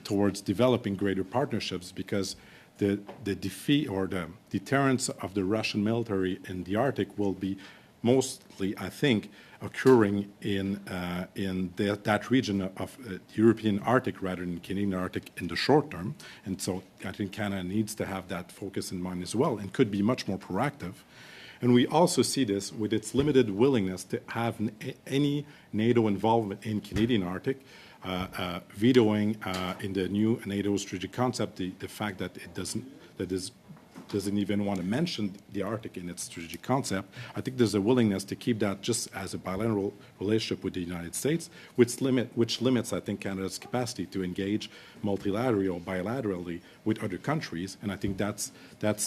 towards developing greater partnerships, because the defeat or the deterrence of the Russian military in the Arctic will be mostly, I think, occurring in that region of European Arctic rather than Canadian Arctic in the short term. And so I think Canada needs to have that focus in mind as well and could be much more proactive. And we also see this with its limited willingness to have any NATO involvement in Canadian Arctic, vetoing in the new NATO strategic concept the fact that it doesn't even want to mention the Arctic in its strategic concept. I think there's a willingness to keep that just as a bilateral relationship with the United States, which limits, I think, Canada's capacity to engage multilaterally or bilaterally with other countries. And I think that's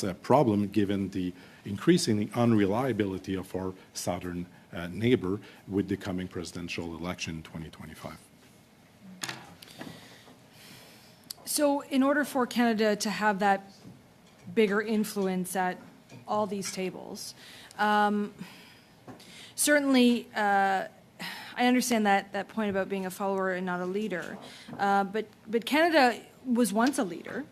a problem given the increasing unreliability of our southern neighbor with the coming presidential election in 2025. So in order for Canada to have that bigger influence at all these tables, certainly I understand that point about being a follower and not a leader, but Canada was once a leader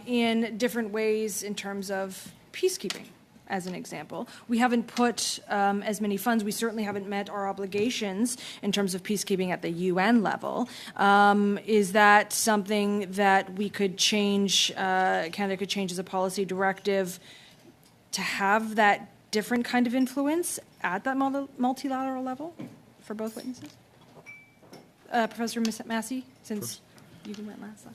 in different ways in terms of peacekeeping. As an example, we haven't put as many funds. We certainly haven't met our obligations in terms of peacekeeping at the UN level. Is that something that we could change? Canada could change as a policy directive to have that different kind of influence at that multilateral level for both witnesses? Professor Massey, since you went last.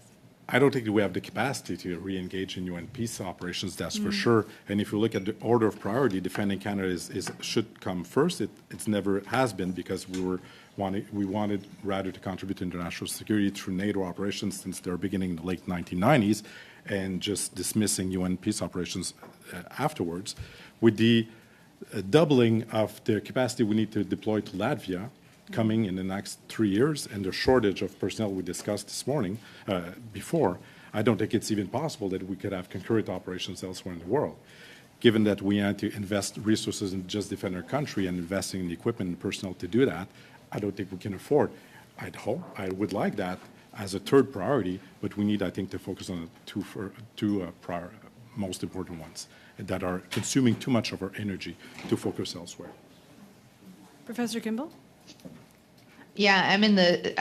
I don't think that we have the capacity to re-engage in UN peace operations, that's for sure. And if you look at the order of priority, defending Canada should come first. It's never has been, because we wanted rather to contribute to international security through NATO operations since their beginning in the late 1990s, and just dismissing UN peace operations afterwards. With the doubling of the capacity we need to deploy to Latvia, coming in the next 3 years, and the shortage of personnel we discussed this morning before, I don't think it's even possible that we could have concurrent operations elsewhere in the world. Given that we had to invest resources in just defend our country and investing in the equipment and personnel to do that, I don't think we can afford. I would like that as a third priority, but we need, I think, to focus on the two most important ones that are consuming too much of our energy to focus elsewhere. Professor Kimball? Yeah, I'm in the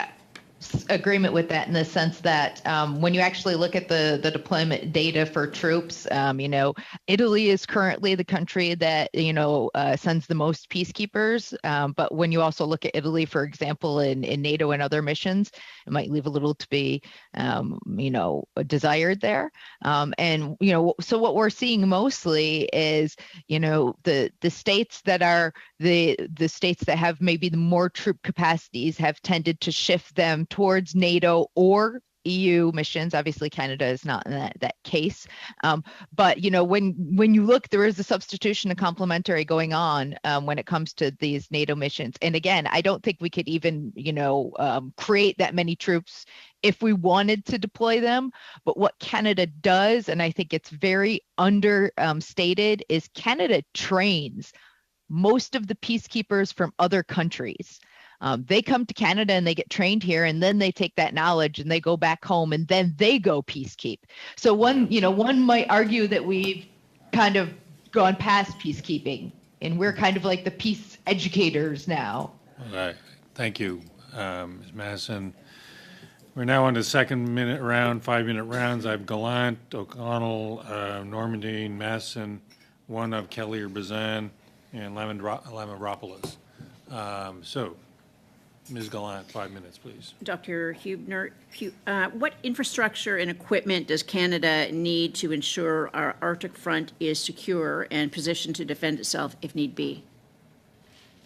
agreement with that in the sense that when you actually look at the deployment data for troops, Italy is currently the country that, sends the most peacekeepers. But when you also look at Italy, for example, in NATO and other missions, it might leave a little to be, desired there. So what we're seeing mostly is, the states that are the states that have maybe the more troop capacities have tended to shift them towards NATO or EU missions. Obviously, Canada is not in that case. But, when you look, there is a substitution and complementary going on when it comes to these NATO missions. And again, I don't think we could even, create that many troops if we wanted to deploy them. But what Canada does, and I think it's very understated, is Canada trains most of the peacekeepers from other countries. They come to Canada and they get trained here, and then they take that knowledge and they go back home and then they go peacekeep. So one might argue that we've kind of gone past peacekeeping and we're kind of like the peace educators now. All right. Thank you, Ms. Masson. We're now on the 2nd round, 5-minute rounds. I have Gallant, O'Connell, Normandine, Masson, one of Kelly or Bazan, and Lamouropoulos. So, Ms. Gallant, 5 minutes, please. Dr. Hubner, what infrastructure and equipment does Canada need to ensure our Arctic front is secure and positioned to defend itself if need be?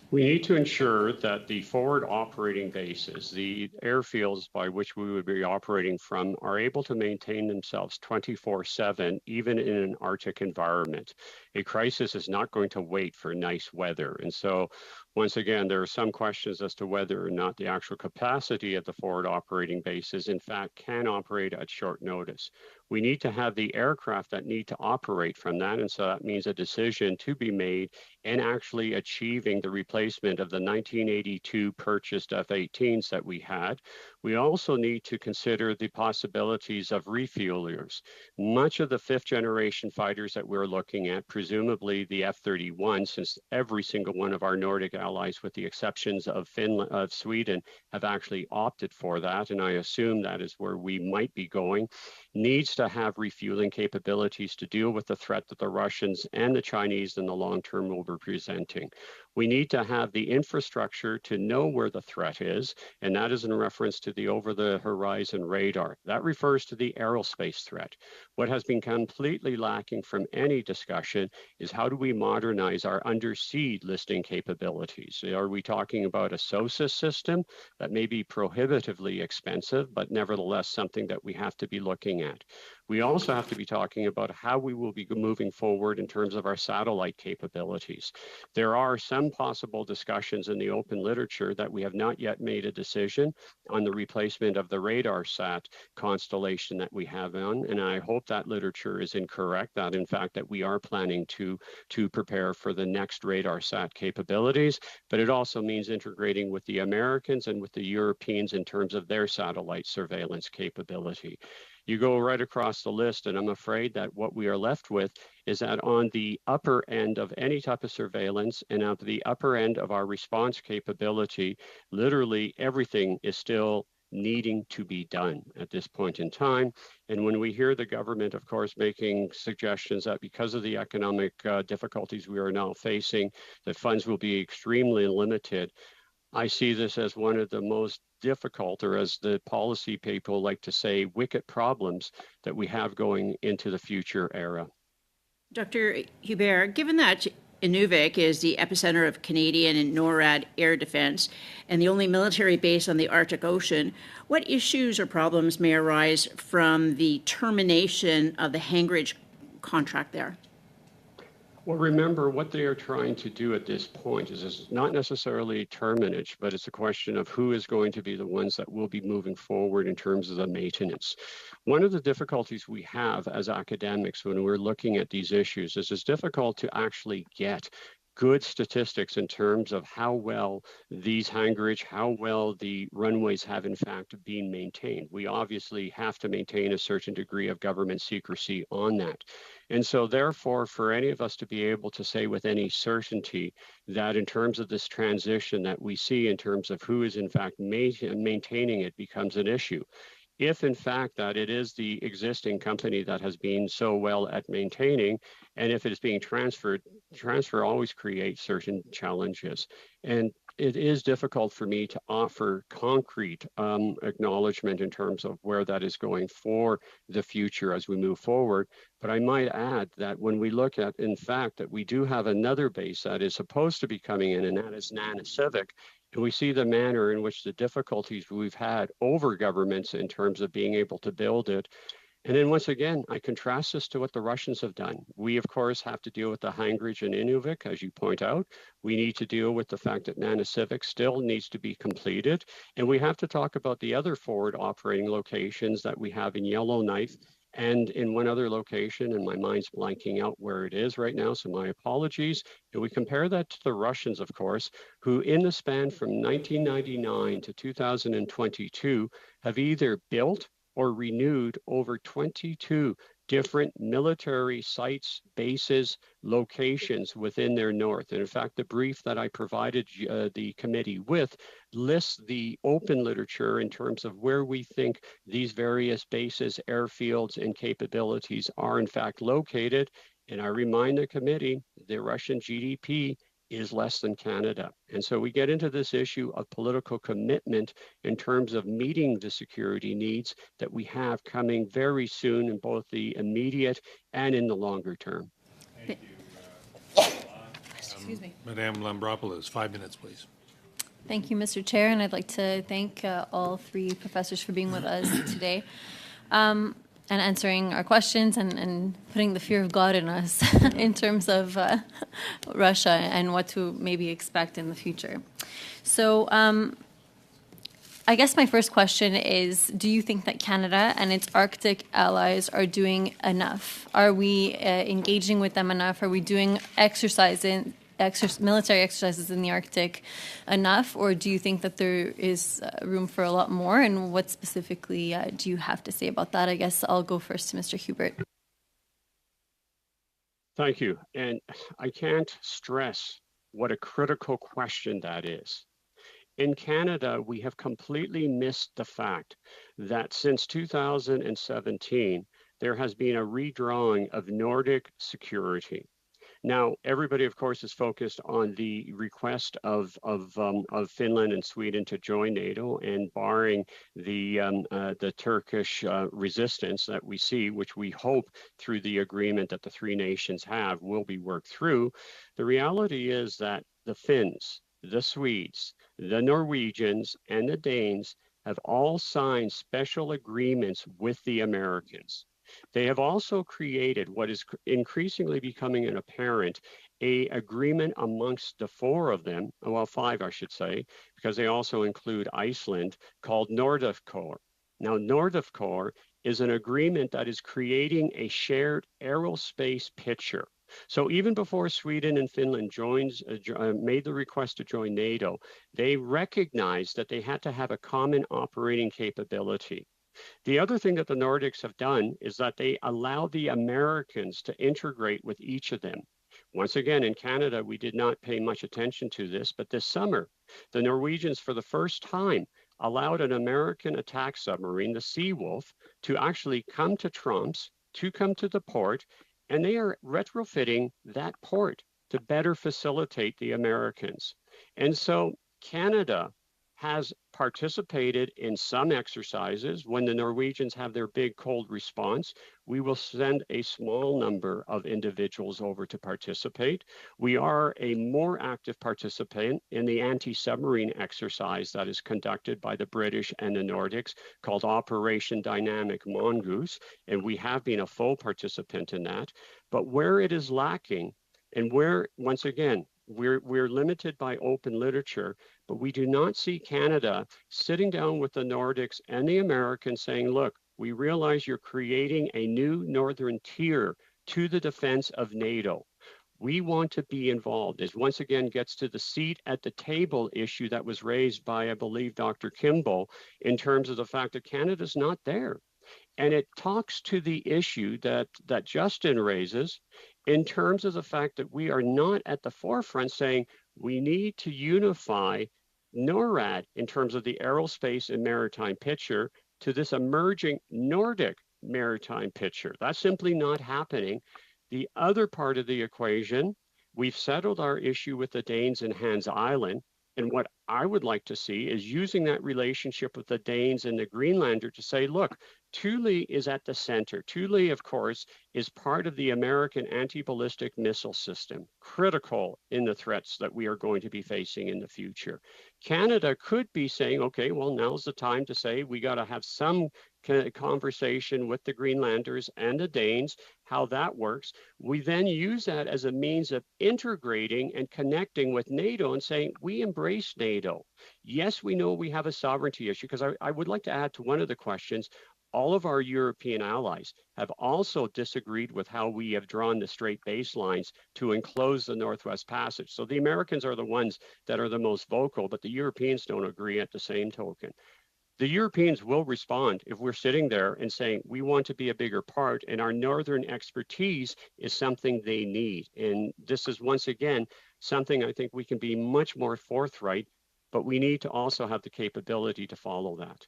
We need to ensure that the forward operating bases, the airfields by which we would be operating from, are able to maintain themselves 24/7, even in an Arctic environment. A crisis is not going to wait for nice weather. And so, once again, there are some questions as to whether or not the actual capacity at the forward operating bases, in fact, can operate at short notice. We need to have the aircraft that need to operate from that. And so that means a decision to be made in actually achieving the replacement of the 1982 purchased F-18s that we had. We also need to consider the possibilities of refuelers. Much of the fifth generation fighters that we're looking at, presumably the F-31, since every single one of our Nordic allies, with the exceptions of Finland, of Sweden, have actually opted for that, and I assume that is where we might be going, needs to have refueling capabilities to deal with the threat that the Russians and the Chinese in the long term will be presenting. We need to have the infrastructure to know where the threat is, and that is in reference to the over-the-horizon radar. That refers to the aerospace threat. What has been completely lacking from any discussion is how do we modernize our undersea listing capabilities? Are we talking about a SOSUS system that may be prohibitively expensive, but nevertheless something that we have to be looking at? We also have to be talking about how we will be moving forward in terms of our satellite capabilities. There are some possible discussions in the open literature that we have not yet made a decision on the replacement of the radar sat constellation that we have on, and I hope that literature is incorrect, that in fact that we are planning to prepare for the next radar sat capabilities, but it also means integrating with the Americans and with the Europeans in terms of their satellite surveillance capability. You go right across the list, and I'm afraid that what we are left with is that on the upper end of any type of surveillance and at the upper end of our response capability, literally everything is still needing to be done at this point in time. And when we hear the government, of course, making suggestions that because of the economic difficulties we are now facing, that funds will be extremely limited, I see this as one of the most difficult, or as the policy people like to say, wicked problems that we have going into the future era. Dr. Hubert, given that Inuvik is the epicenter of Canadian and NORAD air defense and the only military base on the Arctic Ocean, what issues or problems may arise from the termination of the Hangridge contract there? Well, remember, what they are trying to do at this point is not necessarily terminage, but it's a question of who is going to be the ones that will be moving forward in terms of the maintenance. One of the difficulties we have as academics when we're looking at these issues is it's difficult to actually get good statistics in terms of how well these hangarage, how well the runways have in fact been maintained. We obviously have to maintain a certain degree of government secrecy on that. And so therefore, for any of us to be able to say with any certainty that in terms of this transition that we see in terms of who is in fact maintaining it becomes an issue. If in fact that it is the existing company that has been so well at maintaining, and if it is being transferred, transfer always creates certain challenges. And it is difficult for me to offer concrete acknowledgement in terms of where that is going for the future as we move forward. But I might add that when we look at, in fact, that we do have another base that is supposed to be coming in, and that is Nanisivik. And we see the manner in which the difficulties we've had over governments in terms of being able to build it. And then once again, I contrast this to what the Russians have done. We, of course, have to deal with the Hangridge and Inuvik, as you point out. We need to deal with the fact that Nanisivik still needs to be completed. And we have to talk about the other forward operating locations that we have in Yellowknife and in one other location, and my mind's blanking out where it is right now, so my apologies. And we compare that to the Russians, of course, who in the span from 1999 to 2022 have either built or renewed over 22 different military sites, bases, locations within their north. And in fact, the brief that I provided the committee with lists the open literature in terms of where we think these various bases, airfields, and capabilities are in fact located. And I remind the committee, the Russian GDP is less than Canada. And so we get into this issue of political commitment in terms of meeting the security needs that we have coming very soon in both the immediate and in the longer term. Thank you. Excuse me. Madame Lambropoulos, 5 minutes, please. Thank you, Mr. Chair, and I'd like to thank all three professors for being with us today. And answering our questions and putting the fear of God in us in terms of Russia and what to maybe expect in the future. So I guess my first question is, do you think that Canada and its Arctic allies are doing enough? Are we engaging with them enough? Are we doing military exercises in the Arctic enough? Or do you think that there is room for a lot more? And what specifically do you have to say about that? I guess I'll go first to Mr. Hubert. Thank you. And I can't stress what a critical question that is. In Canada, we have completely missed the fact that since 2017, there has been a redrawing of Nordic security. Now, everybody, of course, is focused on the request of Finland and Sweden to join NATO, and barring the Turkish resistance that we see, which we hope through the agreement that the three nations have will be worked through. The reality is that the Finns, the Swedes, the Norwegians, and the Danes have all signed special agreements with the Americans. They have also created what is increasingly becoming an apparent agreement amongst the four of them, well, five, I should say, because they also include Iceland, called Nordafkor. Now, Nordafkor is an agreement that is creating a shared aerospace picture. So even before Sweden and Finland made the request to join NATO, they recognized that they had to have a common operating capability. The other thing that the Nordics have done is that they allow the Americans to integrate with each of them. Once again, in Canada, we did not pay much attention to this, but this summer, the Norwegians, for the first time, allowed an American attack submarine, the Seawolf, to actually come to Tromsø, to come to the port, and they are retrofitting that port to better facilitate the Americans. And so Canada has participated in some exercises. When the Norwegians have their big cold response, we will send a small number of individuals over to participate. We are a more active participant in the anti-submarine exercise that is conducted by the British and the Nordics called Operation Dynamic Mongoose, and we have been a full participant in that. But where it is lacking, and where, once again, we're limited by open literature, but we do not see Canada sitting down with the Nordics and the Americans saying, look, we realize you're creating a new northern tier to the defense of NATO. We want to be involved. This once again gets to the seat at the table issue that was raised by, I believe, Dr. Kimball, in terms of the fact that Canada's not there. And it talks to the issue that Justin raises in terms of the fact that we are not at the forefront saying we need to unify NORAD in terms of the aerospace and maritime picture to this emerging Nordic maritime picture. That's simply not happening. The other part of the equation, we've settled our issue with the Danes in Hans Island. And what I would like to see is using that relationship with the Danes and the Greenlander to say, look, Thule is at the center. Thule, of course, is part of the American anti-ballistic missile system, critical in the threats that we are going to be facing in the future. Canada could be saying, okay, well, now's the time to say we got to have some conversation with the Greenlanders and the Danes, how that works. We then use that as a means of integrating and connecting with NATO and saying, we embrace NATO. Yes, we know we have a sovereignty issue, because I would like to add to one of the questions, all of our European allies have also disagreed with how we have drawn the straight baselines to enclose the Northwest Passage. So the Americans are the ones that are the most vocal, but the Europeans don't agree at the same token. The Europeans will respond if we're sitting there and saying, we want to be a bigger part, and our northern expertise is something they need. And this is, once again, something I think we can be much more forthright, but we need to also have the capability to follow that.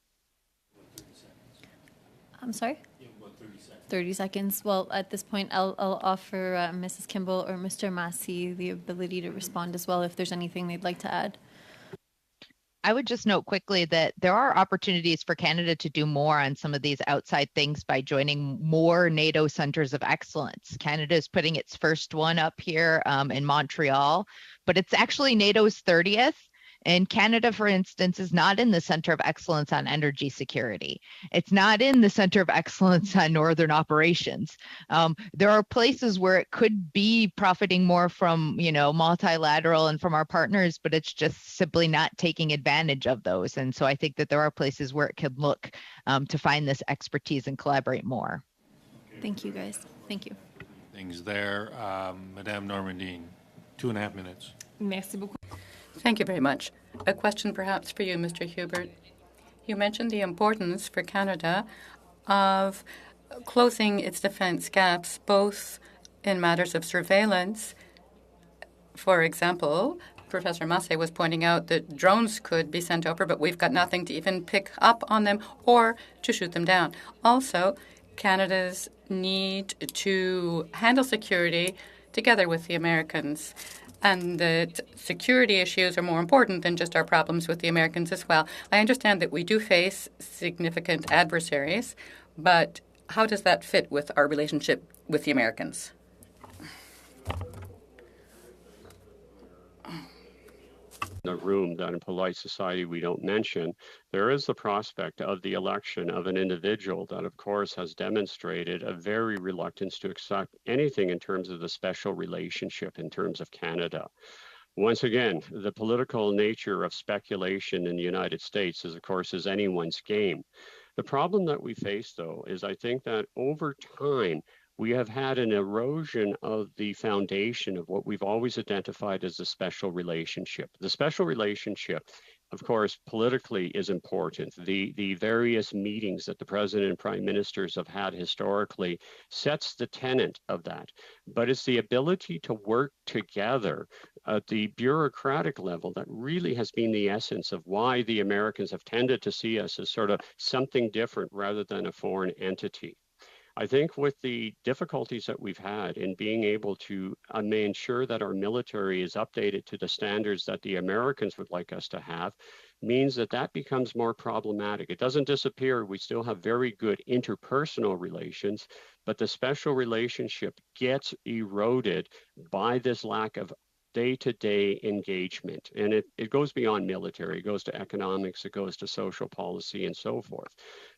I'm sorry? 30 seconds. Well, at this point, I'll offer Mrs. Kimball or Mr. Massey the ability to respond as well if there's anything they'd like to add. I would just note quickly that there are opportunities for Canada to do more on some of these outside things by joining more NATO centers of excellence. Canada is putting its first one up here in Montreal, but it's actually NATO's 30th. And Canada, for instance, is not in the center of excellence on energy security. It's not in the center of excellence on northern operations. There are places where it could be profiting more from, multilateral and from our partners, but it's just simply not taking advantage of those. And so I think that there are places where it could look to find this expertise and collaborate more. Thank you, guys. Thank you. Things there. Madame Normandine, 2.5 minutes. Merci beaucoup. Thank you very much. A question perhaps for you, Mr. Hubert. You mentioned the importance for Canada of closing its defense gaps, both in matters of surveillance. For example, Professor Massey was pointing out that drones could be sent over, but we've got nothing to even pick up on them or to shoot them down. Also, Canada's need to handle security together with the Americans, and that security issues are more important than just our problems with the Americans as well. I understand that we do face significant adversaries, but how does that fit with our relationship with the Americans? The room that in polite society we don't mention, there is the prospect of the election of an individual that, of course, has demonstrated a very reluctance to accept anything in terms of the special relationship in terms of Canada. Once again, the political nature of speculation in the United States is, of course, is anyone's game. The problem that we face, though, is I think that over time, we have had an erosion of the foundation of what we've always identified as a special relationship. The special relationship, of course, politically is important. The various meetings that the president and prime ministers have had historically sets the tenet of that. But it's the ability to work together at the bureaucratic level that really has been the essence of why the Americans have tended to see us as sort of something different rather than a foreign entity. I think with the difficulties that we've had in being able to ensure that our military is updated to the standards that the Americans would like us to have, means that that becomes more problematic. It doesn't disappear. We still have very good interpersonal relations, but the special relationship gets eroded by this lack of day-to-day engagement. And it goes beyond military, it goes to economics, it goes to social policy and so forth.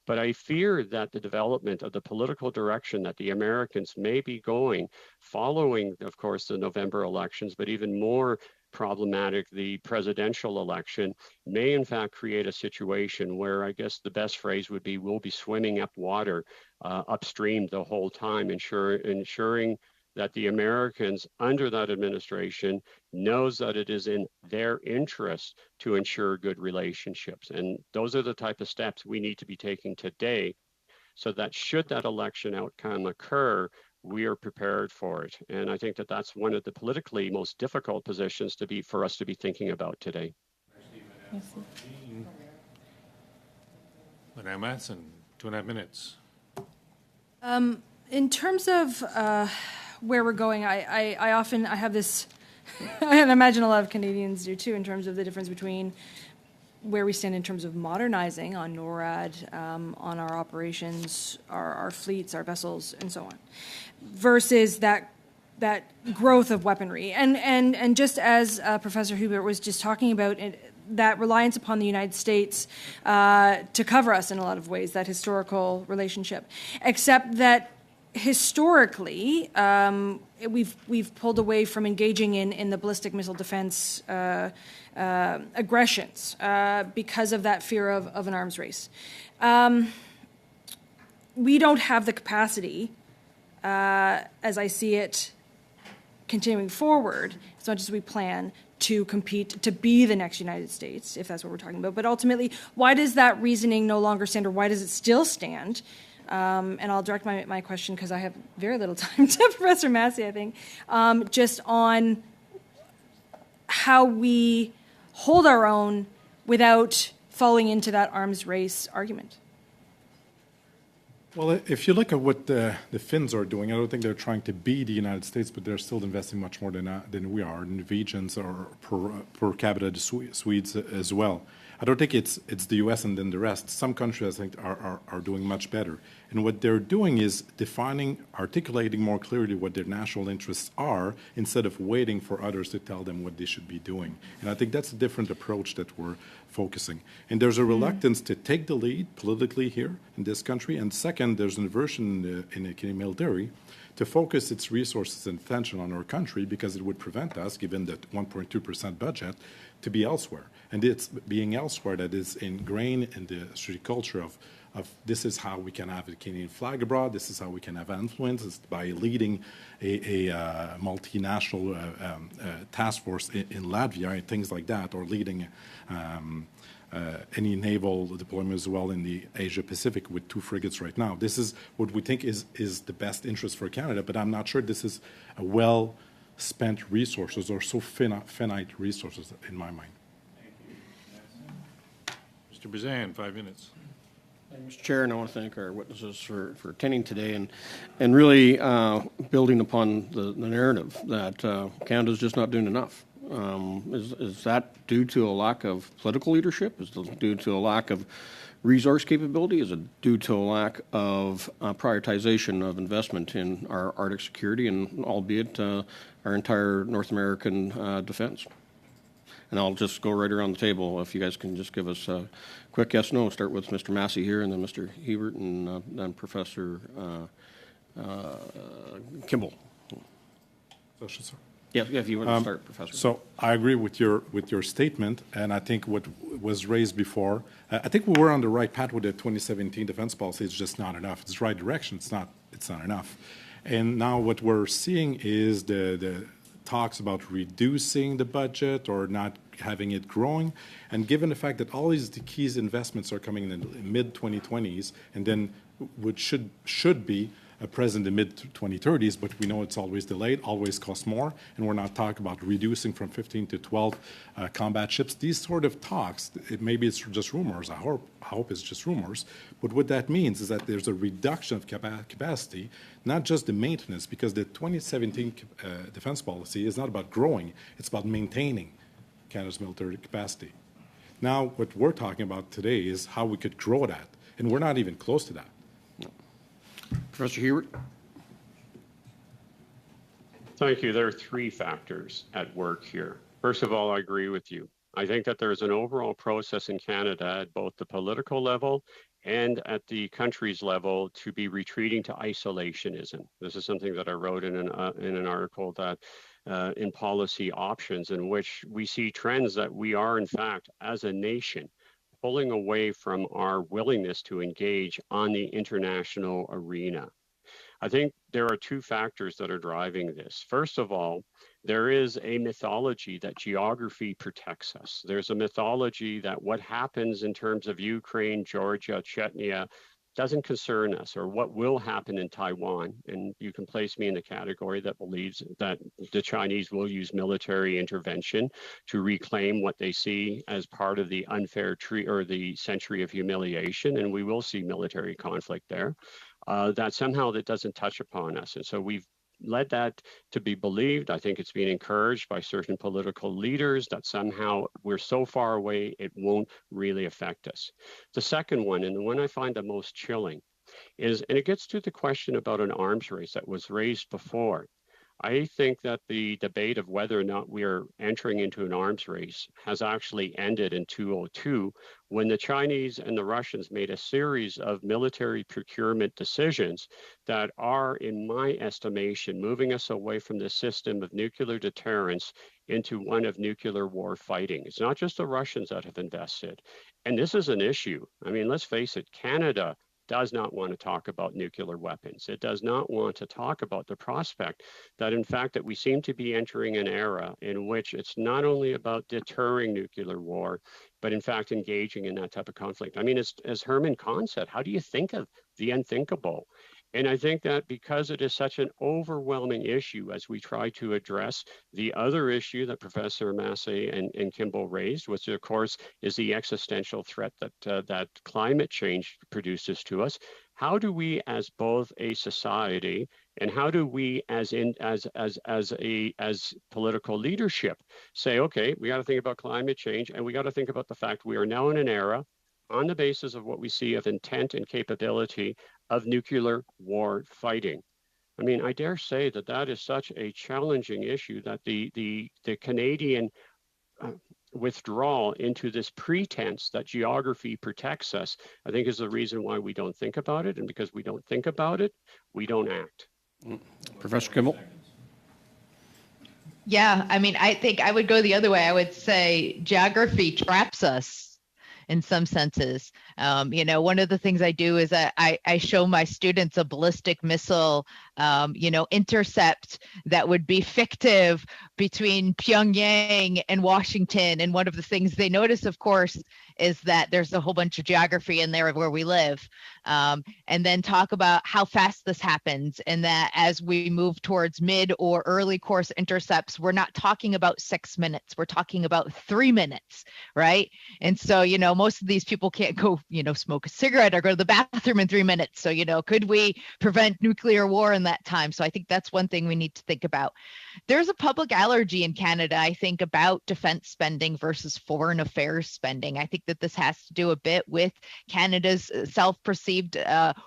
But I fear that the development of the political direction that the Americans may be going following, of course, the November elections, but even more problematic, the presidential election, may in fact create a situation where I guess the best phrase would be we'll be swimming up water upstream the whole time, ensuring that the Americans under that administration knows that it is in their interest to ensure good relationships. And those are the type of steps we need to be taking today so that should that election outcome occur, we are prepared for it. And I think that that's one of the politically most difficult positions for us to be thinking about today. Madame Matson, 2.5 minutes. In terms of where we're going, I have this, I imagine a lot of Canadians do too, in terms of the difference between where we stand in terms of modernizing on NORAD, on our operations, our fleets, our vessels, and so on, versus that growth of weaponry. And just as Professor Hubert was just talking about, that reliance upon the United States to cover us in a lot of ways, that historical relationship, except that historically, we've pulled away from engaging in the ballistic missile defense aggressions because of that fear of an arms race. We don't have the capacity, as I see it, continuing forward, as much as we plan to compete, to be the next United States, if that's what we're talking about. But ultimately, why does that reasoning no longer stand, or why does it still stand? And I'll direct my question, because I have very little time, to Professor Massey, I think, just on how we hold our own without falling into that arms race argument. Well, if you look at what the Finns are doing, I don't think they're trying to be the United States, but they're still investing much more than we are. Norwegians are per capita the Swedes as well. I don't think it's the U.S. and then the rest. Some countries, I think, are doing much better. And what they're doing is articulating more clearly what their national interests are instead of waiting for others to tell them what they should be doing. And I think that's a different approach that we're focusing. And there's a reluctance to take the lead politically here in this country. And second, there's an aversion in the Canadian military to focus its resources and attention on our country because it would prevent us, given that 1.2% budget, to be elsewhere. And it's being elsewhere that is ingrained in the strategic culture of this is how we can have a Canadian flag abroad, this is how we can have influence, is by leading a multinational task force in Latvia and things like that, or leading any naval deployment as well in the Asia Pacific with 2 frigates right now. This is what we think is the best interest for Canada, but I'm not sure this is a well-spent resources or so finite resources in my mind. Mr. Brzan, 5 minutes. Mr. Chair, and I want to thank our witnesses for attending today and really building upon the narrative that Canada's just not doing enough. Is that due to a lack of political leadership? Is it due to a lack of resource capability? Is it due to a lack of prioritization of investment in our Arctic security and albeit our entire North American defense? And I'll just go right around the table. If you guys can just give us a quick yes, no. Start with Mr. Massey here, and then Mr. Hebert, and then Professor Kimball. Yeah, if you want to start, Professor. So I agree with your statement, and I think what was raised before, I think we were on the right path with the 2017 defense policy. It's just not enough. It's the right direction. It's not enough. And now what we're seeing is the talks about reducing the budget or not having it growing. And given the fact that all these key investments are coming in the mid-2020s and then should be present in the mid-2030s, but we know it's always delayed, always costs more, and we're not talking about reducing from 15 to 12 combat ships. These sort of talks, maybe it's just rumors, I hope it's just rumors, but what that means is that there's a reduction of capacity, not just the maintenance, because the 2017 defense policy is not about growing, it's about maintaining Canada's military capacity. Now, what we're talking about today is how we could grow that, and we're not even close to that. Professor Hebert. Thank you. There are 3 factors at work here. First of all, I agree with you. I think that there's an overall process in Canada at both the political level and at the country's level to be retreating to isolationism. This is something that I wrote in an article that in Policy Options, in which we see trends that we are, in fact, as a nation, pulling away from our willingness to engage on the international arena. I think there are 2 factors that are driving this. First of all, there is a mythology that geography protects us. There's a mythology that what happens in terms of Ukraine, Georgia, Chechnya doesn't concern us, or what will happen in Taiwan. And you can place me in the category that believes that the Chinese will use military intervention to reclaim what they see as part of the unfair treaty or the century of humiliation. And we will see military conflict there. That somehow that doesn't touch upon us. And so we've led that to be believed. I think it's being encouraged by certain political leaders that somehow we're so far away, it won't really affect us. The second one, and the one I find the most chilling, is, and it gets to the question about an arms race that was raised before. I think that the debate of whether or not we are entering into an arms race has actually ended in 2002 when the Chinese and the Russians made a series of military procurement decisions that are, in my estimation, moving us away from the system of nuclear deterrence into one of nuclear war fighting. It's not just the Russians that have invested. And this is an issue. I mean, let's face it, Canada does not want to talk about nuclear weapons. It does not want to talk about the prospect that, in fact, that we seem to be entering an era in which it's not only about deterring nuclear war, but in fact, engaging in that type of conflict. I mean, as Herman Kahn said, how do you think of the unthinkable? And I think that because it is such an overwhelming issue as we try to address the other issue that Professor Massey and Kimball raised, which of course is the existential threat that climate change produces to us, How do we, as both a society, and how do we, as political leadership, say, okay, we got to think about climate change, and we got to think about the fact we are now in an era, on the basis of what we see of intent and capability, of nuclear war fighting. I mean, I dare say that that is such a challenging issue that the Canadian withdrawal into this pretense that geography protects us, I think is the reason why we don't think about it. And because we don't think about it, we don't act. Professor Kimball? Yeah, I mean, I think I would go the other way. I would say geography traps us in some senses. One of the things I do is that I show my students a ballistic missile, intercept that would be fictive between Pyongyang and Washington. And one of the things they notice, of course, is that there's a whole bunch of geography in there where we live. And then talk about how fast this happens, and that as we move towards mid or early course intercepts, we're not talking about 6 minutes, we're talking about 3 minutes, right? And so, most of these people can't go, smoke a cigarette or go to the bathroom in 3 minutes. So, could we prevent nuclear war in that time? So I think that's one thing we need to think about. There's a public allergy in Canada, I think, about defense spending versus foreign affairs spending. I think that this has to do a bit with Canada's self-perceived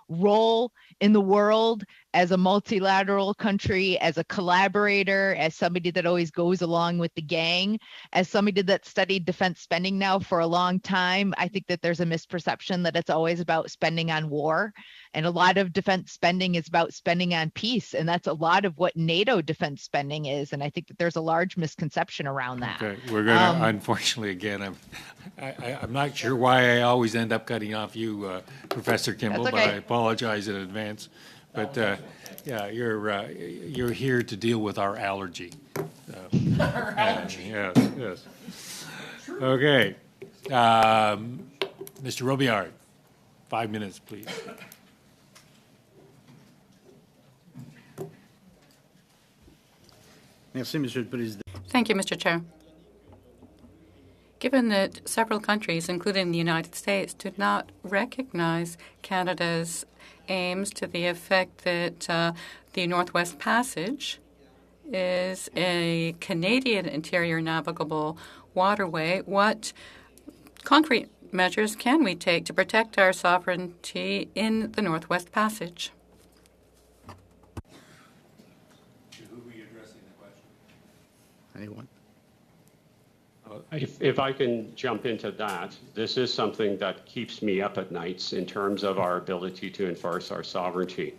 role in the world as a multilateral country, as a collaborator, as somebody that always goes along with the gang, as somebody that studied defense spending now for a long time. I think that there's a misperception that it's always about spending on war. And a lot of defense spending is about spending on peace. And that's a lot of what NATO defense spending is. And I think that there's a large misconception around that. Okay, we're going to, unfortunately, again, I'm not sure why I always end up cutting off you, Professor Kimball, That's okay. but I apologize in advance. But yeah, you're here to deal with our allergy. Yes, yes. Okay. Mr. Robillard, 5 minutes, please. Thank you, Mr. Chair. Given that several countries, including the United States, did not recognize Canada's aims to the effect that the Northwest Passage is a Canadian interior navigable waterway, what concrete measures can we take to protect our sovereignty in the Northwest Passage? Anyone? If I can jump into that, this is something that keeps me up at nights in terms of our ability to enforce our sovereignty.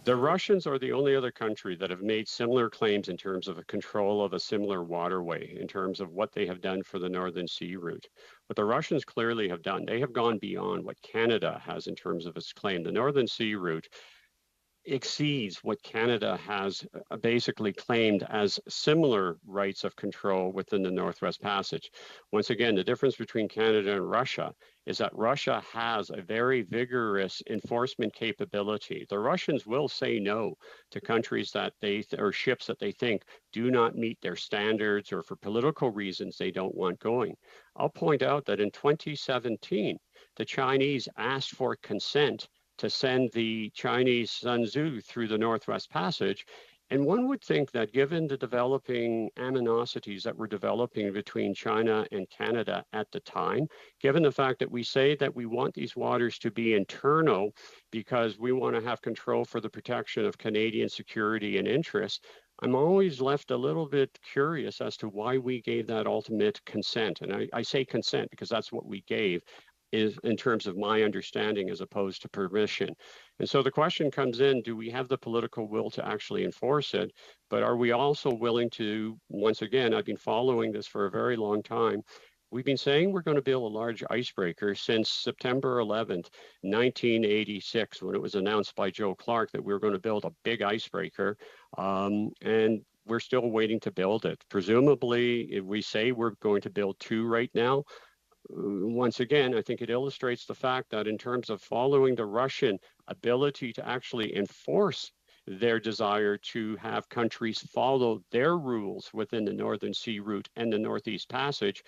The Russians are the only other country that have made similar claims in terms of a control of a similar waterway, in terms of what they have done for the Northern Sea route. What the Russians clearly have done, they have gone beyond what Canada has in terms of its claim. The Northern Sea route exceeds what Canada has basically claimed as similar rights of control within the Northwest Passage. Once again, the difference between Canada and Russia is that Russia has a very vigorous enforcement capability. The Russians will say no to countries that or ships that they think do not meet their standards, or for political reasons they don't want going. I'll point out that in 2017, the Chinese asked for consent to send the Chinese Sun Tzu through the Northwest Passage. And one would think that given the developing animosities that were developing between China and Canada at the time, given the fact that we say that we want these waters to be internal because we want to have control for the protection of Canadian security and interests, I'm always left a little bit curious as to why we gave that ultimate consent. And I say consent because that's what we gave, is in terms of my understanding as opposed to permission. And so the question comes in, do we have the political will to actually enforce it? But are we also willing to, once again, I've been following this for a very long time. We've been saying we're going to build a large icebreaker since September 11th, 1986, when it was announced by Joe Clark that we were going to build a big icebreaker. And we're still waiting to build it. Presumably, if we say we're going to build 2 right now, once again, I think it illustrates the fact that in terms of following the Russian ability to actually enforce their desire to have countries follow their rules within the Northern Sea route and the Northeast Passage,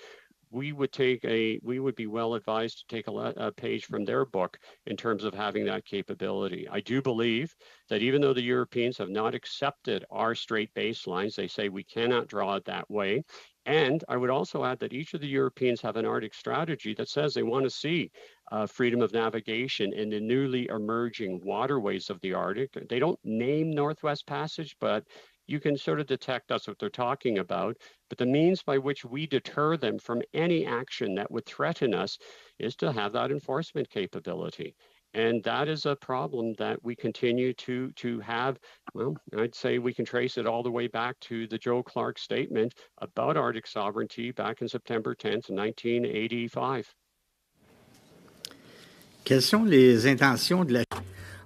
we would be well advised to take a page from their book in terms of having that capability. I do believe that even though the Europeans have not accepted our straight baselines, they say we cannot draw it that way. And I would also add that each of the Europeans have an Arctic strategy that says they want to see freedom of navigation in the newly emerging waterways of the Arctic. They don't name Northwest Passage, but you can sort of detect that's what they're talking about. But the means by which we deter them from any action that would threaten us is to have that enforcement capability. And that is a problem that we continue to have. Well, I'd say we can trace it all the way back to the Joe Clark statement about Arctic sovereignty back in September 10th, 1985. Quelles sont les intentions de la...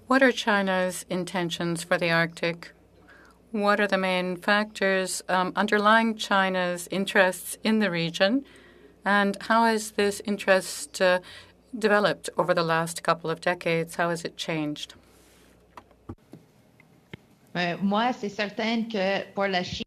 What are China's intentions for the Arctic? What are the main factors underlying China's interests in the region? And how has this interest developed over the last couple of decades? How has it changed? Moi, c'est certain que pour la Chine.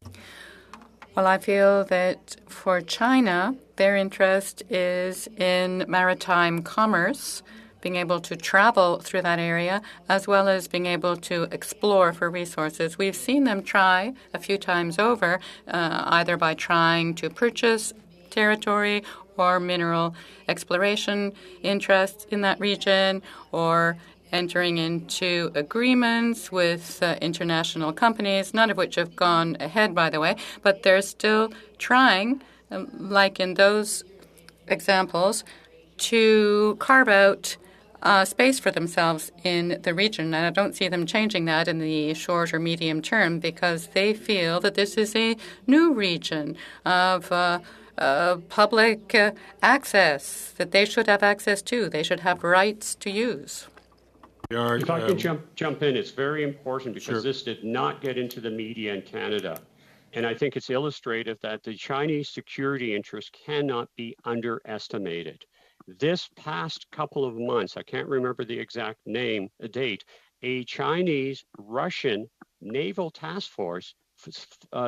Well, I feel that for China, their interest is in maritime commerce, being able to travel through that area, as well as being able to explore for resources. We've seen them try a few times over, either by trying to purchase territory or mineral exploration interests in that region, or entering into agreements with international companies, none of which have gone ahead, by the way, but they're still trying, like in those examples, to carve out space for themselves in the region. And I don't see them changing that in the short or medium term, because they feel that this is a new region of public access that they should have access to. They should have rights to use. If I can jump in, it's very important because Sure. this did not get into the media in Canada. And I think it's illustrative that the Chinese security interest cannot be underestimated. This past couple of months, I can't remember the exact date, a Chinese-Russian naval task force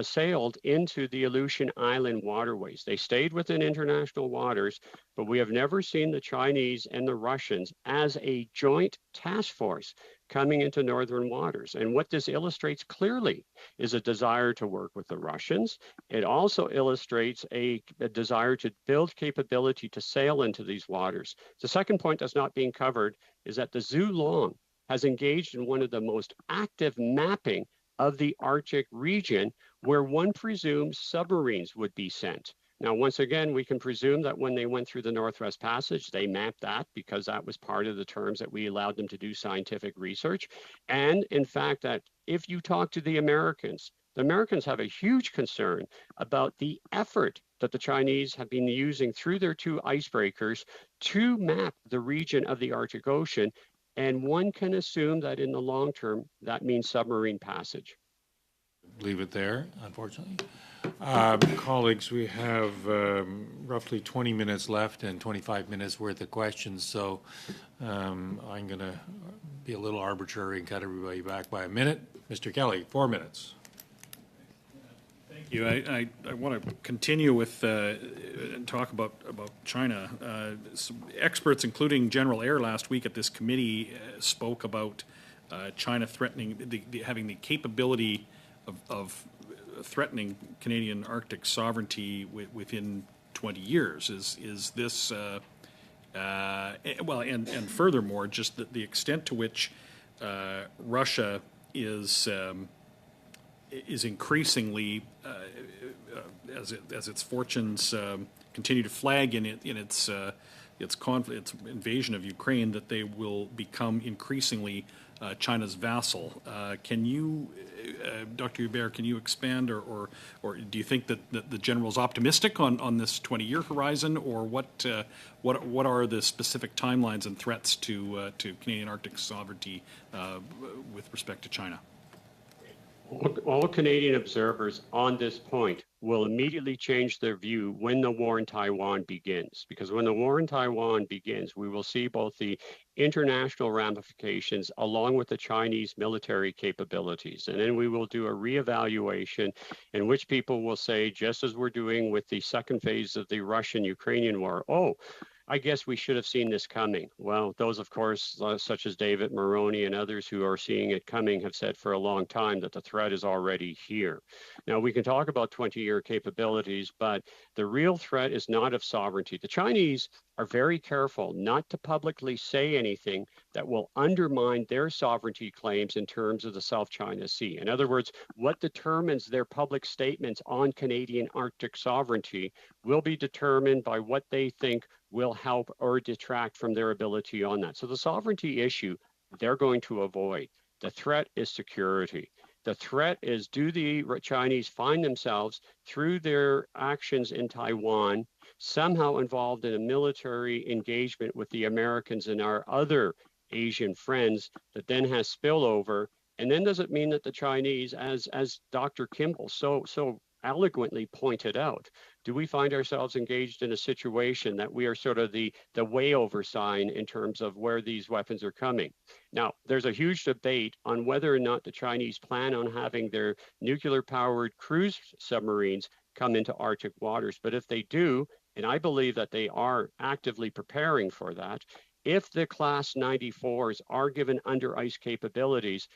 sailed into the Aleutian Island waterways. They stayed within international waters, but we have never seen the Chinese and the Russians as a joint task force coming into northern waters. And what this illustrates clearly is a desire to work with the Russians. It also illustrates a desire to build capability to sail into these waters. The second point that's not being covered is that the Zulong has engaged in one of the most active mapping of the Arctic region, where one presumes submarines would be sent. Now, once again, we can presume that when they went through the Northwest Passage, they mapped that because that was part of the terms that we allowed them to do scientific research. And in fact, that if you talk to the Americans have a huge concern about the effort that the Chinese have been using through their two icebreakers to map the region of the Arctic Ocean. And one can assume that in the long term, that means submarine passage. Leave it there, unfortunately. Colleagues, we have roughly 20 minutes left and 25 minutes worth of questions, so I'm going to be a little arbitrary and cut everybody back by a minute. Mr. Kelly, 4 minutes. Thank you. I want to continue with and talk about China. Some experts, including General Eyre last week at this committee, spoke about China threatening having the capability of threatening Canadian Arctic sovereignty within 20 years. Is this well, and furthermore, just the extent to which Russia is increasingly, as its fortunes continue to flag in its invasion of Ukraine, that they will become increasingly China's vassal. Can you, Dr. Hubert, can you expand, or do you think that the general is optimistic on this 20-year horizon, or what are the specific timelines and threats to Canadian Arctic sovereignty with respect to China? All Canadian observers on this point will immediately change their view when the war in Taiwan begins. Because when the war in Taiwan begins, we will see both the international ramifications along with the Chinese military capabilities. And then we will do a reevaluation in which people will say, just as we're doing with the second phase of the Russian-Ukrainian war, oh, I guess we should have seen this coming. Well, those, of course, such as David Maroney and others who are seeing it coming, have said for a long time that the threat is already here. Now, we can talk about 20-year capabilities, but the real threat is not of sovereignty. The Chinese are very careful not to publicly say anything that will undermine their sovereignty claims in terms of the South China Sea. In other words, what determines their public statements on Canadian Arctic sovereignty will be determined by what they think will help or detract from their ability on that. So the sovereignty issue, they're going to avoid. The threat is security. The threat is, do the Chinese find themselves through their actions in Taiwan somehow involved in a military engagement with the Americans and our other Asian friends that then has spillover? And then does it mean that the Chinese, as Dr. Kimball so eloquently pointed out, do we find ourselves engaged in a situation that we are sort of the way over sign in terms of where these weapons are coming? Now, there's a huge debate on whether or not the Chinese plan on having their nuclear-powered cruise submarines come into Arctic waters. But if they do, and I believe that they are actively preparing for that, if the Class 94s are given under ice capabilities,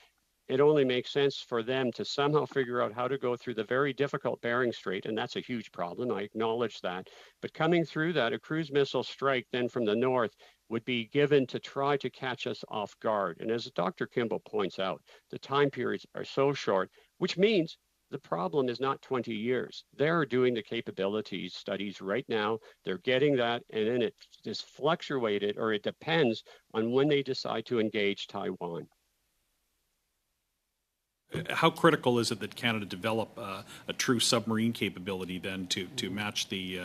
it only makes sense for them to somehow figure out how to go through the very difficult Bering Strait, and that's a huge problem. I acknowledge that. But coming through that, a cruise missile strike then from the north would be given to try to catch us off guard. And as Dr. Kimball points out, the time periods are so short, which means the problem is not 20 years. They're doing the capabilities studies right now. They're getting that, and then it is fluctuated, or it depends on when they decide to engage Taiwan. How critical is it that Canada develop a true submarine capability then to match the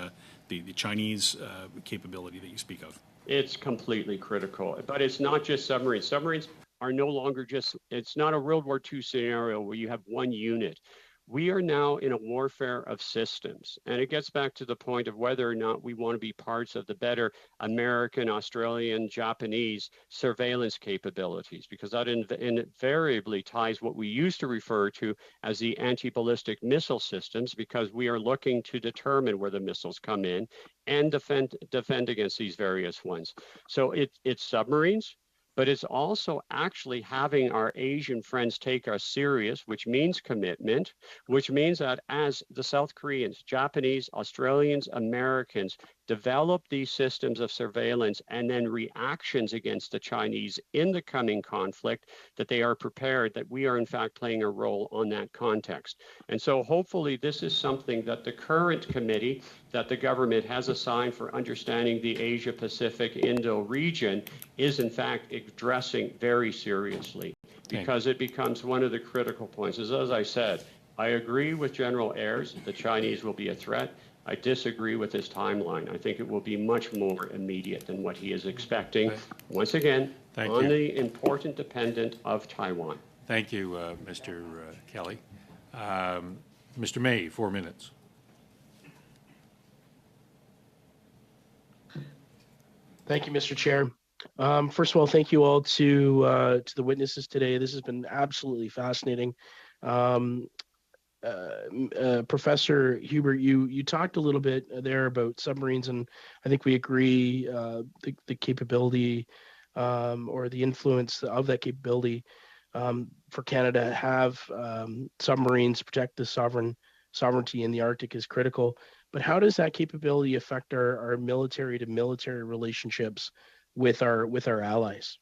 Chinese capability that you speak of? It's completely critical, but it's not just submarines. Submarines are no longer just, it's not a World War II scenario where you have one unit. We are now in a warfare of systems. And it gets back to the point of whether or not we want to be parts of the better American, Australian, Japanese surveillance capabilities, because that invariably ties what we used to refer to as the anti-ballistic missile systems, because we are looking to determine where the missiles come in and defend against these various ones. So it's submarines, but it's also actually having our Asian friends take us serious, which means commitment, which means that as the South Koreans, Japanese, Australians, Americans develop these systems of surveillance and then reactions against the Chinese in the coming conflict, that they are prepared, that we are in fact playing a role on that context. And so hopefully this is something that the current committee that the government has assigned for understanding the Asia-Pacific Indo region is in fact addressing very seriously, because it becomes one of the critical points. As I said, I agree with General Ayres, the Chinese will be a threat. I disagree with his timeline. I think it will be much more immediate than what he is expecting. Once again, the important dependent of Taiwan. Thank you, Mr. Kelly. Mr. May, 4 minutes. Thank you, Mr. Chair. First of all, thank you all to the witnesses today. This has been absolutely fascinating. Professor Hubert, you talked a little bit there about submarines, and I think we agree the capability or the influence of that capability for Canada to have submarines protect the sovereignty in the Arctic is critical. But how does that capability affect our military to military relationships with our allies?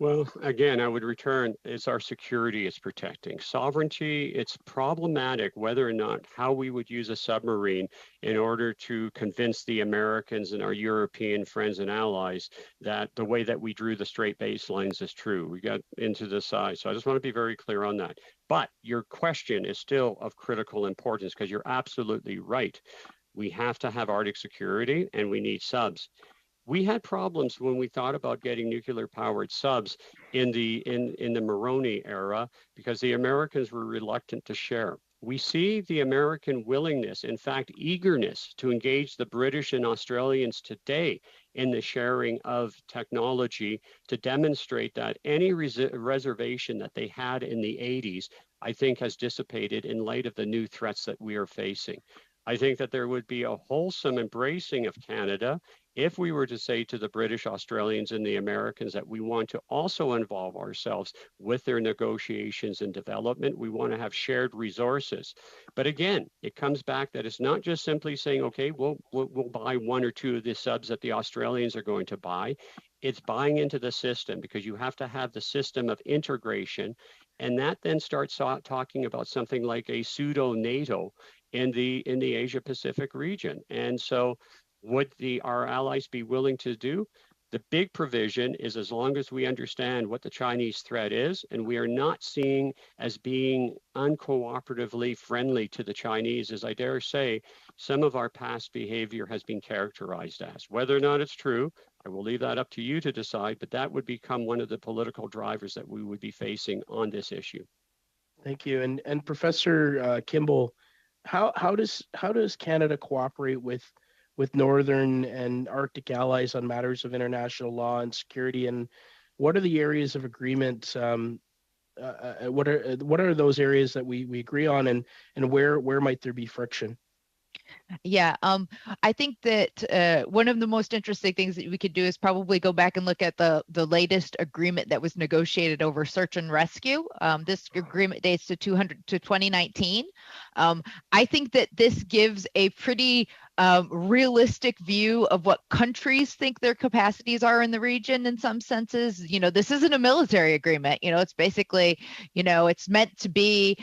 Well, again, I would return, it's our security it's protecting. Sovereignty, it's problematic whether or not how we would use a submarine in order to convince the Americans and our European friends and allies that the way that we drew the straight baselines is true. We got into the size. So I just want to be very clear on that. But your question is still of critical importance, because you're absolutely right. We have to have Arctic security and we need subs. We had problems when we thought about getting nuclear powered subs in the Moroni era because the Americans were reluctant to share. We see the American willingness, in fact, eagerness to engage the British and Australians today in the sharing of technology to demonstrate that any reservation that they had in the 80s, I think, has dissipated in light of the new threats that we are facing. I think that there would be a wholesome embracing of Canada if we were to say to the British, Australians, and the Americans that we want to also involve ourselves with their negotiations and development. We want to have shared resources. But again, it comes back that it's not just simply saying, okay, we'll buy one or two of the subs that the Australians are going to buy. It's buying into the system because you have to have the system of integration. And that then starts talking about something like a pseudo NATO in the Asia Pacific region. And so would our allies be willing to do? The big provision is as long as we understand what the Chinese threat is, and we are not seen as being uncooperatively friendly to the Chinese, as I dare say, some of our past behavior has been characterized as. Whether or not it's true, I will leave that up to you to decide, but that would become one of the political drivers that we would be facing on this issue. Thank you. And Professor Kimball, how does Canada cooperate with Northern and Arctic allies on matters of international law and security? And what are the areas of agreement? What are those areas that we agree on, and where might there be friction? Yeah, I think that one of the most interesting things that we could do is probably go back and look at the latest agreement that was negotiated over search and rescue. This agreement dates to 2019. I think that this gives a pretty realistic view of what countries think their capacities are in the region in some senses. This isn't a military agreement. It's basically, it's meant to be,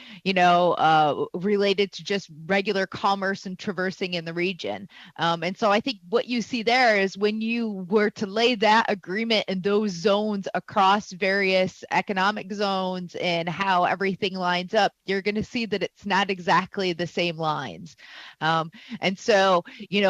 related to just regular commerce and traversing in the region. And so I think what you see there is when you were to lay that agreement and those zones across various economic zones and how everything lines up, you're going to see that it's not exactly the same lines. And so,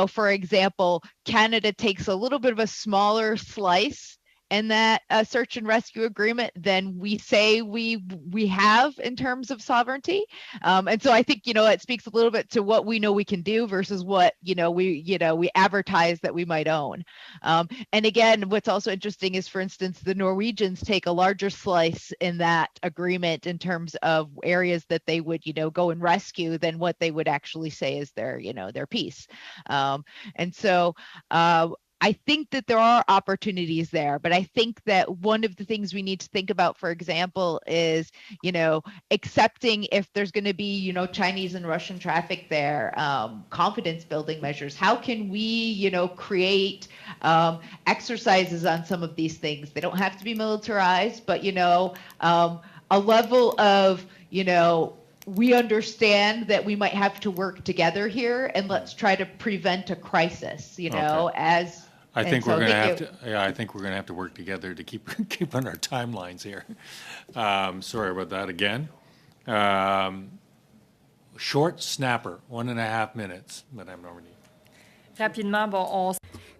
for example, Canada takes a little bit of a smaller slice in that search and rescue agreement than we say we have in terms of sovereignty. And so I think, it speaks a little bit to what we know we can do versus what, we advertise that we might own. And again, what's also interesting is, for instance, the Norwegians take a larger slice in that agreement in terms of areas that they would, go and rescue than what they would actually say is their piece. And so, I think that there are opportunities there, but I think that one of the things we need to think about, for example, is, accepting if there's going to be, Chinese and Russian traffic there, confidence building measures. How can we, create exercises on some of these things? They don't have to be militarized, but, a level of, we understand that we might have to work together here, and let's try to prevent a crisis, Okay. I think we're going to have to. Yeah, I think we're going to have to work together to keep on our timelines here. Sorry about that again. Short snapper, 1.5 minutes, Madame Normandy.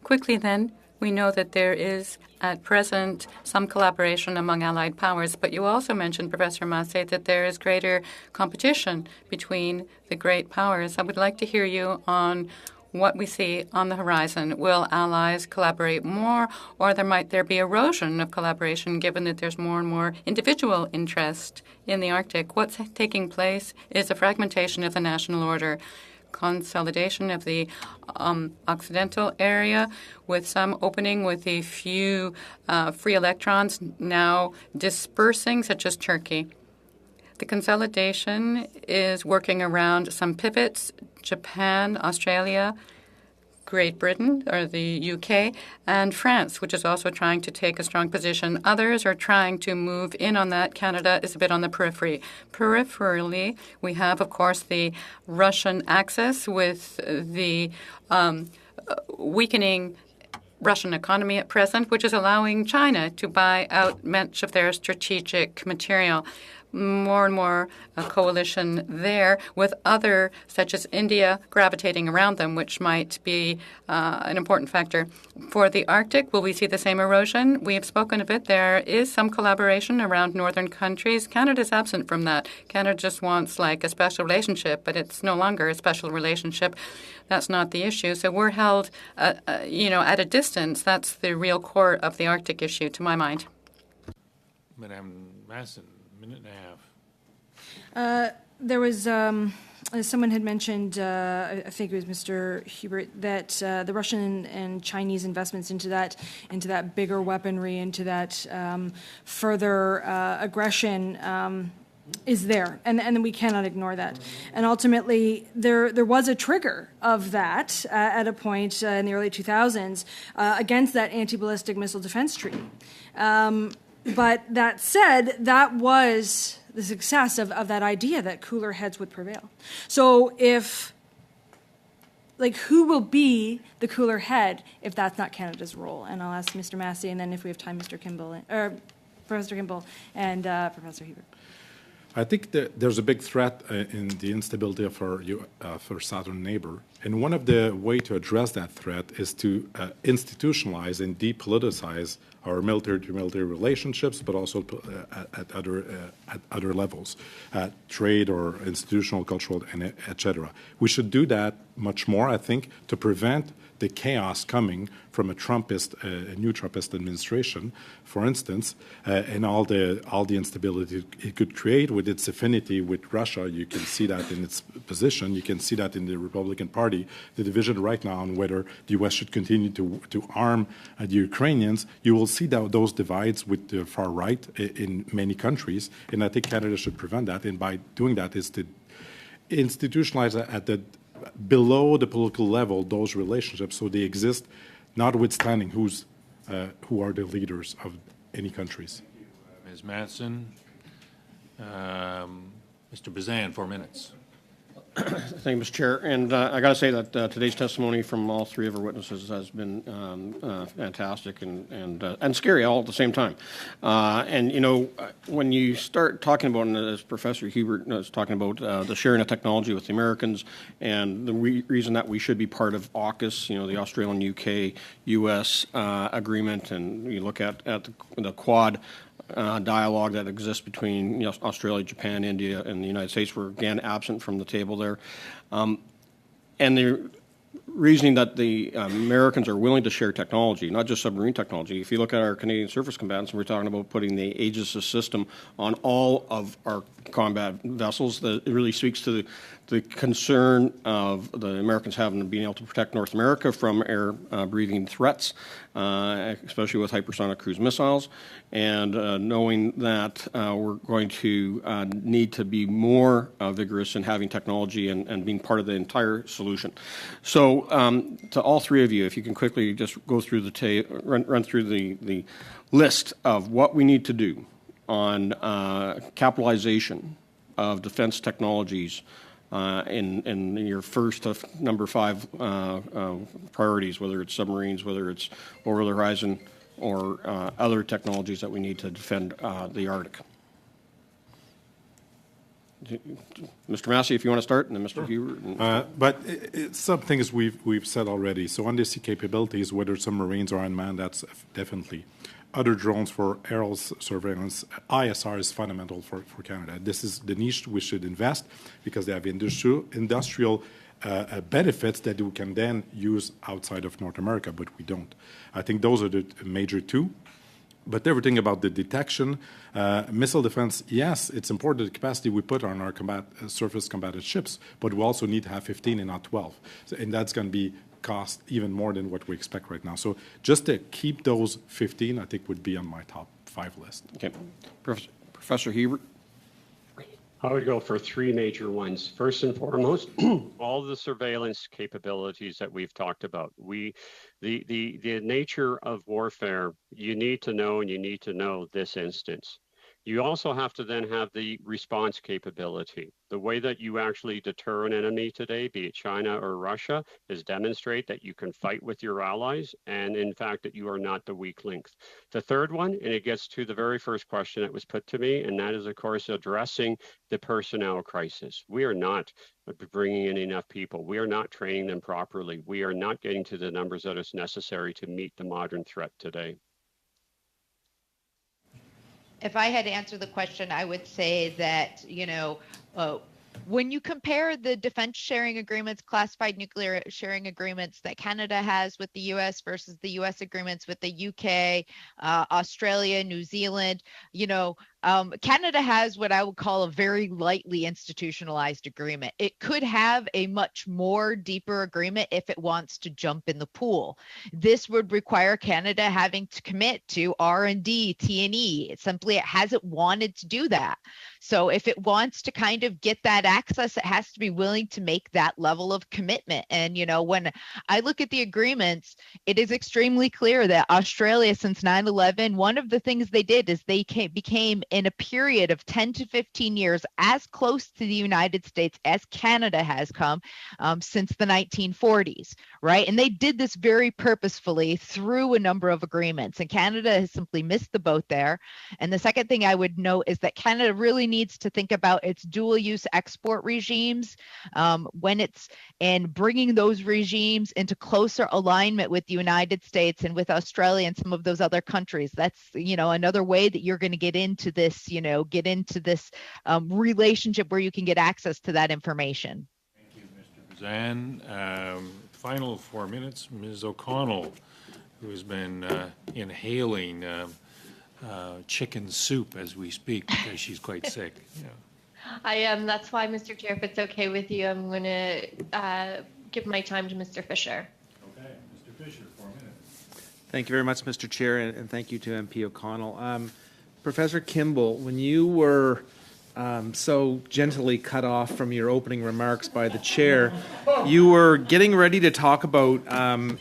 Quickly then, we know that there is at present some collaboration among allied powers, but you also mentioned, Professor Massey, that there is greater competition between the great powers. I would like to hear you on what we see on the horizon. Will allies collaborate more, or might there be erosion of collaboration given that there's more and more individual interest in the Arctic? What's taking place is a fragmentation of the national order, consolidation of the Occidental area, with some opening, with a few free electrons now dispersing, such as Turkey. The consolidation is working around some pivots: Japan, Australia, Great Britain, or the UK, and France, which is also trying to take a strong position. Others are trying to move in on that. Canada is a bit on the periphery. Peripherally, we have, of course, the Russian axis with the weakening Russian economy at present, which is allowing China to buy out much of their strategic material. more and more a coalition there with other, such as India, gravitating around them, which might be an important factor. For the Arctic, will we see the same erosion? We have spoken a bit. There is some collaboration around northern countries. Canada's absent from that. Canada just wants like a special relationship, but it's no longer a special relationship. That's not the issue. So we're held, at a distance. That's the real core of the Arctic issue, to my mind. Madame Masson, minute and a half. There was someone had mentioned, I think it was Mr. Hubert, that the Russian and Chinese investments into that bigger weaponry, into that further aggression is there, and we cannot ignore that. And ultimately, there was a trigger of that at a point in the early 2000s against that anti-ballistic missile defense treaty. But that said, that was the success of that idea that cooler heads would prevail. So who will be the cooler head if that's not Canada's role? And I'll ask Mr. Massey, and then if we have time, Mr. Kimball, or Professor Kimball and Professor Hebert. I think that there's a big threat in the instability of our southern neighbor. And one of the ways to address that threat is to institutionalize and depoliticize our military-to-military relationships, but also at other levels, trade or institutional, cultural, and et cetera. We should do that much more, I think, to prevent the chaos coming from a new Trumpist administration, for instance, and all the instability it could create with its affinity with Russia. You can see that in its position. You can see that in the Republican Party, the division right now on whether the U.S. should continue to arm the Ukrainians. You will see those divides with the far right in many countries, and I think Canada should prevent that. And by doing that is to institutionalize at the below the political level those relationships so they exist, notwithstanding who are the leaders of any countries. Ms. Matson, Mr. Bazan, 4 minutes. Thank you, Mr. Chair. And I got to say that today's testimony from all three of our witnesses has been fantastic and scary all at the same time. When you start talking about, and as Professor Hubert was talking about, the sharing of technology with the Americans and the reason that we should be part of AUKUS, the Australian, UK, US agreement, and you look at the Quad dialogue that exists between Australia, Japan, India, and the United States were again absent from the table there. And the reasoning that the Americans are willing to share technology, not just submarine technology. If you look at our Canadian surface combatants, and we're talking about putting the Aegis system on all of our combat vessels, that it really speaks to the concern of the Americans having being able to protect North America from air-breathing threats, especially with hypersonic cruise missiles, and knowing that we're going to need to be more vigorous in having technology and being part of the entire solution. So to all three of you, if you can quickly just go through run through the list of what we need to do on capitalization of defense technologies in your first of number 5 priorities, whether it's submarines, whether it's over the horizon, or other technologies that we need to defend the Arctic. Mr. Massey, if you want to start, and then Mr. Hubert. But some things we've said already. So undersea capabilities, whether submarines or unmanned, that's definitely. Other drones for aerial surveillance, ISR is fundamental for Canada. This is the niche we should invest because they have industrial benefits that we can then use outside of North America, but we don't. I think those are the major two. But everything about the detection, missile defense, yes, it's important the capacity we put on our surface combatant ships, but we also need to have 15 and not 12. And that's going to be cost even more than what we expect right now. So just to keep those 15, I think would be on my top 5 list. Okay. Professor Hubert? I would go for 3 major ones. First and foremost, all the surveillance capabilities that we've talked about. The nature of warfare, you need to know, and you need to know this instance. You also have to then have the response capability. The way that you actually deter an enemy today, be it China or Russia, is demonstrate that you can fight with your allies and in fact that you are not the weak link. The third one, and it gets to the very first question that was put to me, and that is of course addressing the personnel crisis. We are not bringing in enough people. We are not training them properly. We are not getting to the numbers that is necessary to meet the modern threat today. If I had to answer the question, I would say that, when you compare the defense sharing agreements, classified nuclear sharing agreements that Canada has with the US versus the US agreements with the UK, Australia, New Zealand, Canada has what I would call a very lightly institutionalized agreement. It could have a much more deeper agreement if it wants to jump in the pool. This would require Canada having to commit to R&D, T&E. It hasn't wanted to do that. So if it wants to kind of get that access, it has to be willing to make that level of commitment. And, when I look at the agreements, it is extremely clear that Australia, since 9/11, one of the things they did is they became, in a period of 10 to 15 years, as close to the United States as Canada has come since the 1940s, right? And they did this very purposefully through a number of agreements. And Canada has simply missed the boat there. And the second thing I would note is that Canada really needs to think about its dual-use export regimes and bringing those regimes into closer alignment with the United States and with Australia and some of those other countries. That's, another way that you're going to get into this relationship where you can get access to that information. Thank you, Mr. Bazan. Final 4 minutes, Ms. O'Connell, who has been inhaling chicken soup as we speak because she's quite sick. Yeah. I am. That's why, Mr. Chair, if it's okay with you, I'm going to give my time to Mr. Fisher. Okay, Mr. Fisher, 4 minutes. Thank you very much, Mr. Chair, and thank you to MP O'Connell. Professor Kimball, when you were so gently cut off from your opening remarks by the chair, you were getting ready to talk about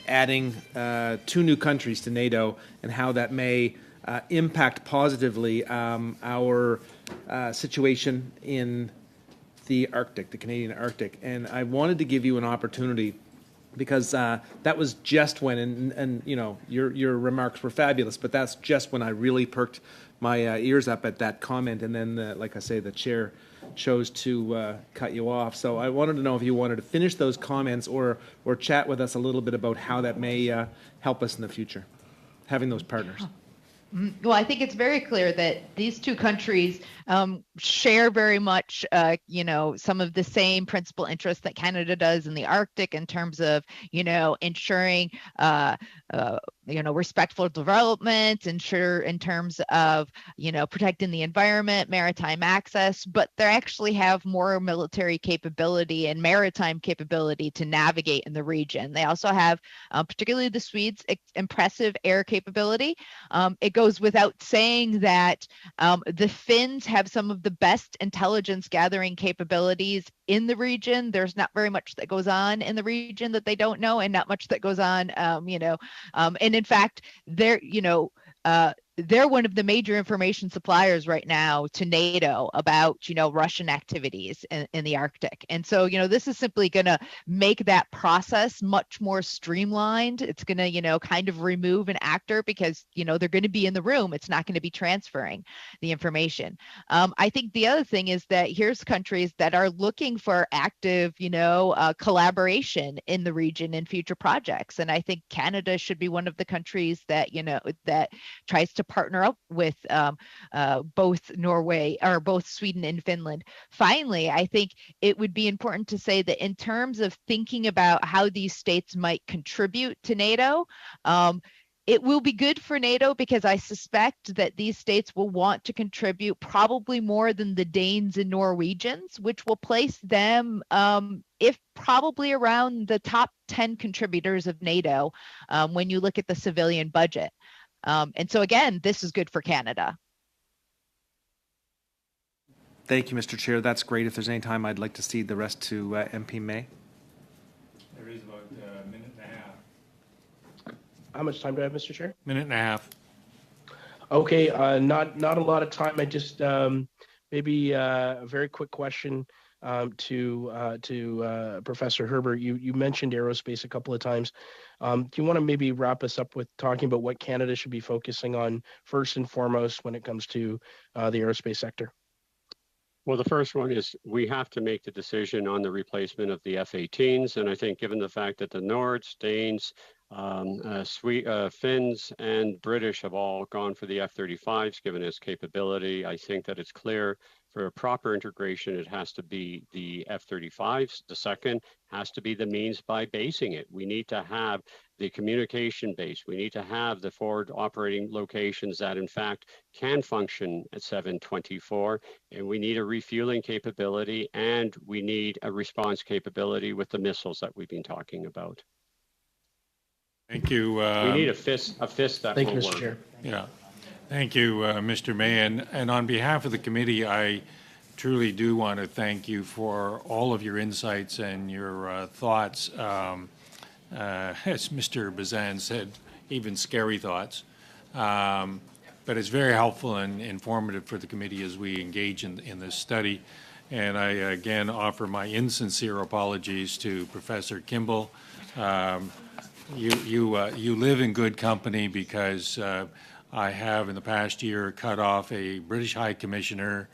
adding 2 new countries to NATO and how that may impact positively our situation in the Arctic, the Canadian Arctic. And I wanted to give you an opportunity because that was just when, and your remarks were fabulous, but that's just when I really perked my ears up at that comment. And then, like I say, the chair chose to cut you off. So I wanted to know if you wanted to finish those comments or chat with us a little bit about how that may help us in the future, having those partners. Well, I think it's very clear that these 2 countries share very much, some of the same principal interests that Canada does in the Arctic in terms of, ensuring, respectful development, in terms of, protecting the environment, maritime access, but they actually have more military capability and maritime capability to navigate in the region. They also have, particularly the Swedes, impressive air capability. It goes without saying that the Finns have some of the best intelligence gathering capabilities in the region. There's not very much that goes on in the region that they don't know, and not much that goes on, and in fact, they're one of the major information suppliers right now to NATO about, Russian activities in the Arctic. And so, this is simply going to make that process much more streamlined. It's going to, kind of remove an actor because, they're going to be in the room. It's not going to be transferring the information. I think the other thing is that here's countries that are looking for active, collaboration in the region in future projects. And I think Canada should be one of the countries that, that tries to partner up with both Sweden and Finland. Finally, I think it would be important to say that in terms of thinking about how these states might contribute to NATO, it will be good for NATO because I suspect that these states will want to contribute probably more than the Danes and Norwegians, which will place them if probably around the top 10 contributors of NATO when you look at the civilian budget. And so, again, this is good for Canada. Thank you, Mr. Chair. That's great. If there's any time, I'd like to cede the rest to MP May. There is about a minute and a half. How much time do I have, Mr. Chair? Minute and a half. Okay, not a lot of time. I just maybe a very quick question to Professor Herbert. You mentioned aerospace a couple of times. Do you want to maybe wrap us up with talking about what Canada should be focusing on first and foremost when it comes to the aerospace sector? Well, the first one is we have to make the decision on the replacement of the F-18s. And I think given the fact that the Nords, Danes, Finns, and British have all gone for the F-35s, given its capability, I think that it's clear for a proper integration, it has to be the F-35s. The second has to be the means by basing it. We need to have the communication base. We need to have the forward operating locations that in fact can function at 724. And we need a refueling capability and we need a response capability with the missiles that we've been talking about. Thank you. We need a fist that Thank will you, Mr. work. Chair. Yeah. Thank you, Mr. May. And on behalf of the committee, I truly do want to thank you for all of your insights and your thoughts. As Mr. Bazan said, even scary thoughts. But it's very helpful and informative for the committee as we engage in this study. And I again offer my insincere apologies to Professor Kimball. You live in good company because I have in the past year cut off a British High Commissioner,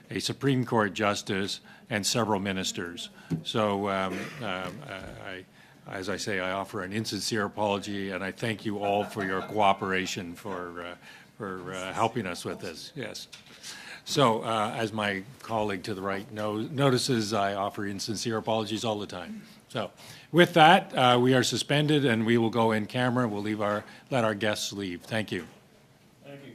a Supreme Court Justice, and several ministers. So as I say, I offer an insincere apology, and I thank you all for your cooperation for helping us with this. Yes. So as my colleague to the right notices, I offer insincere apologies all the time. So with that, we are suspended, and we will go in camera. We'll let our guests leave. Thank you. Thank you.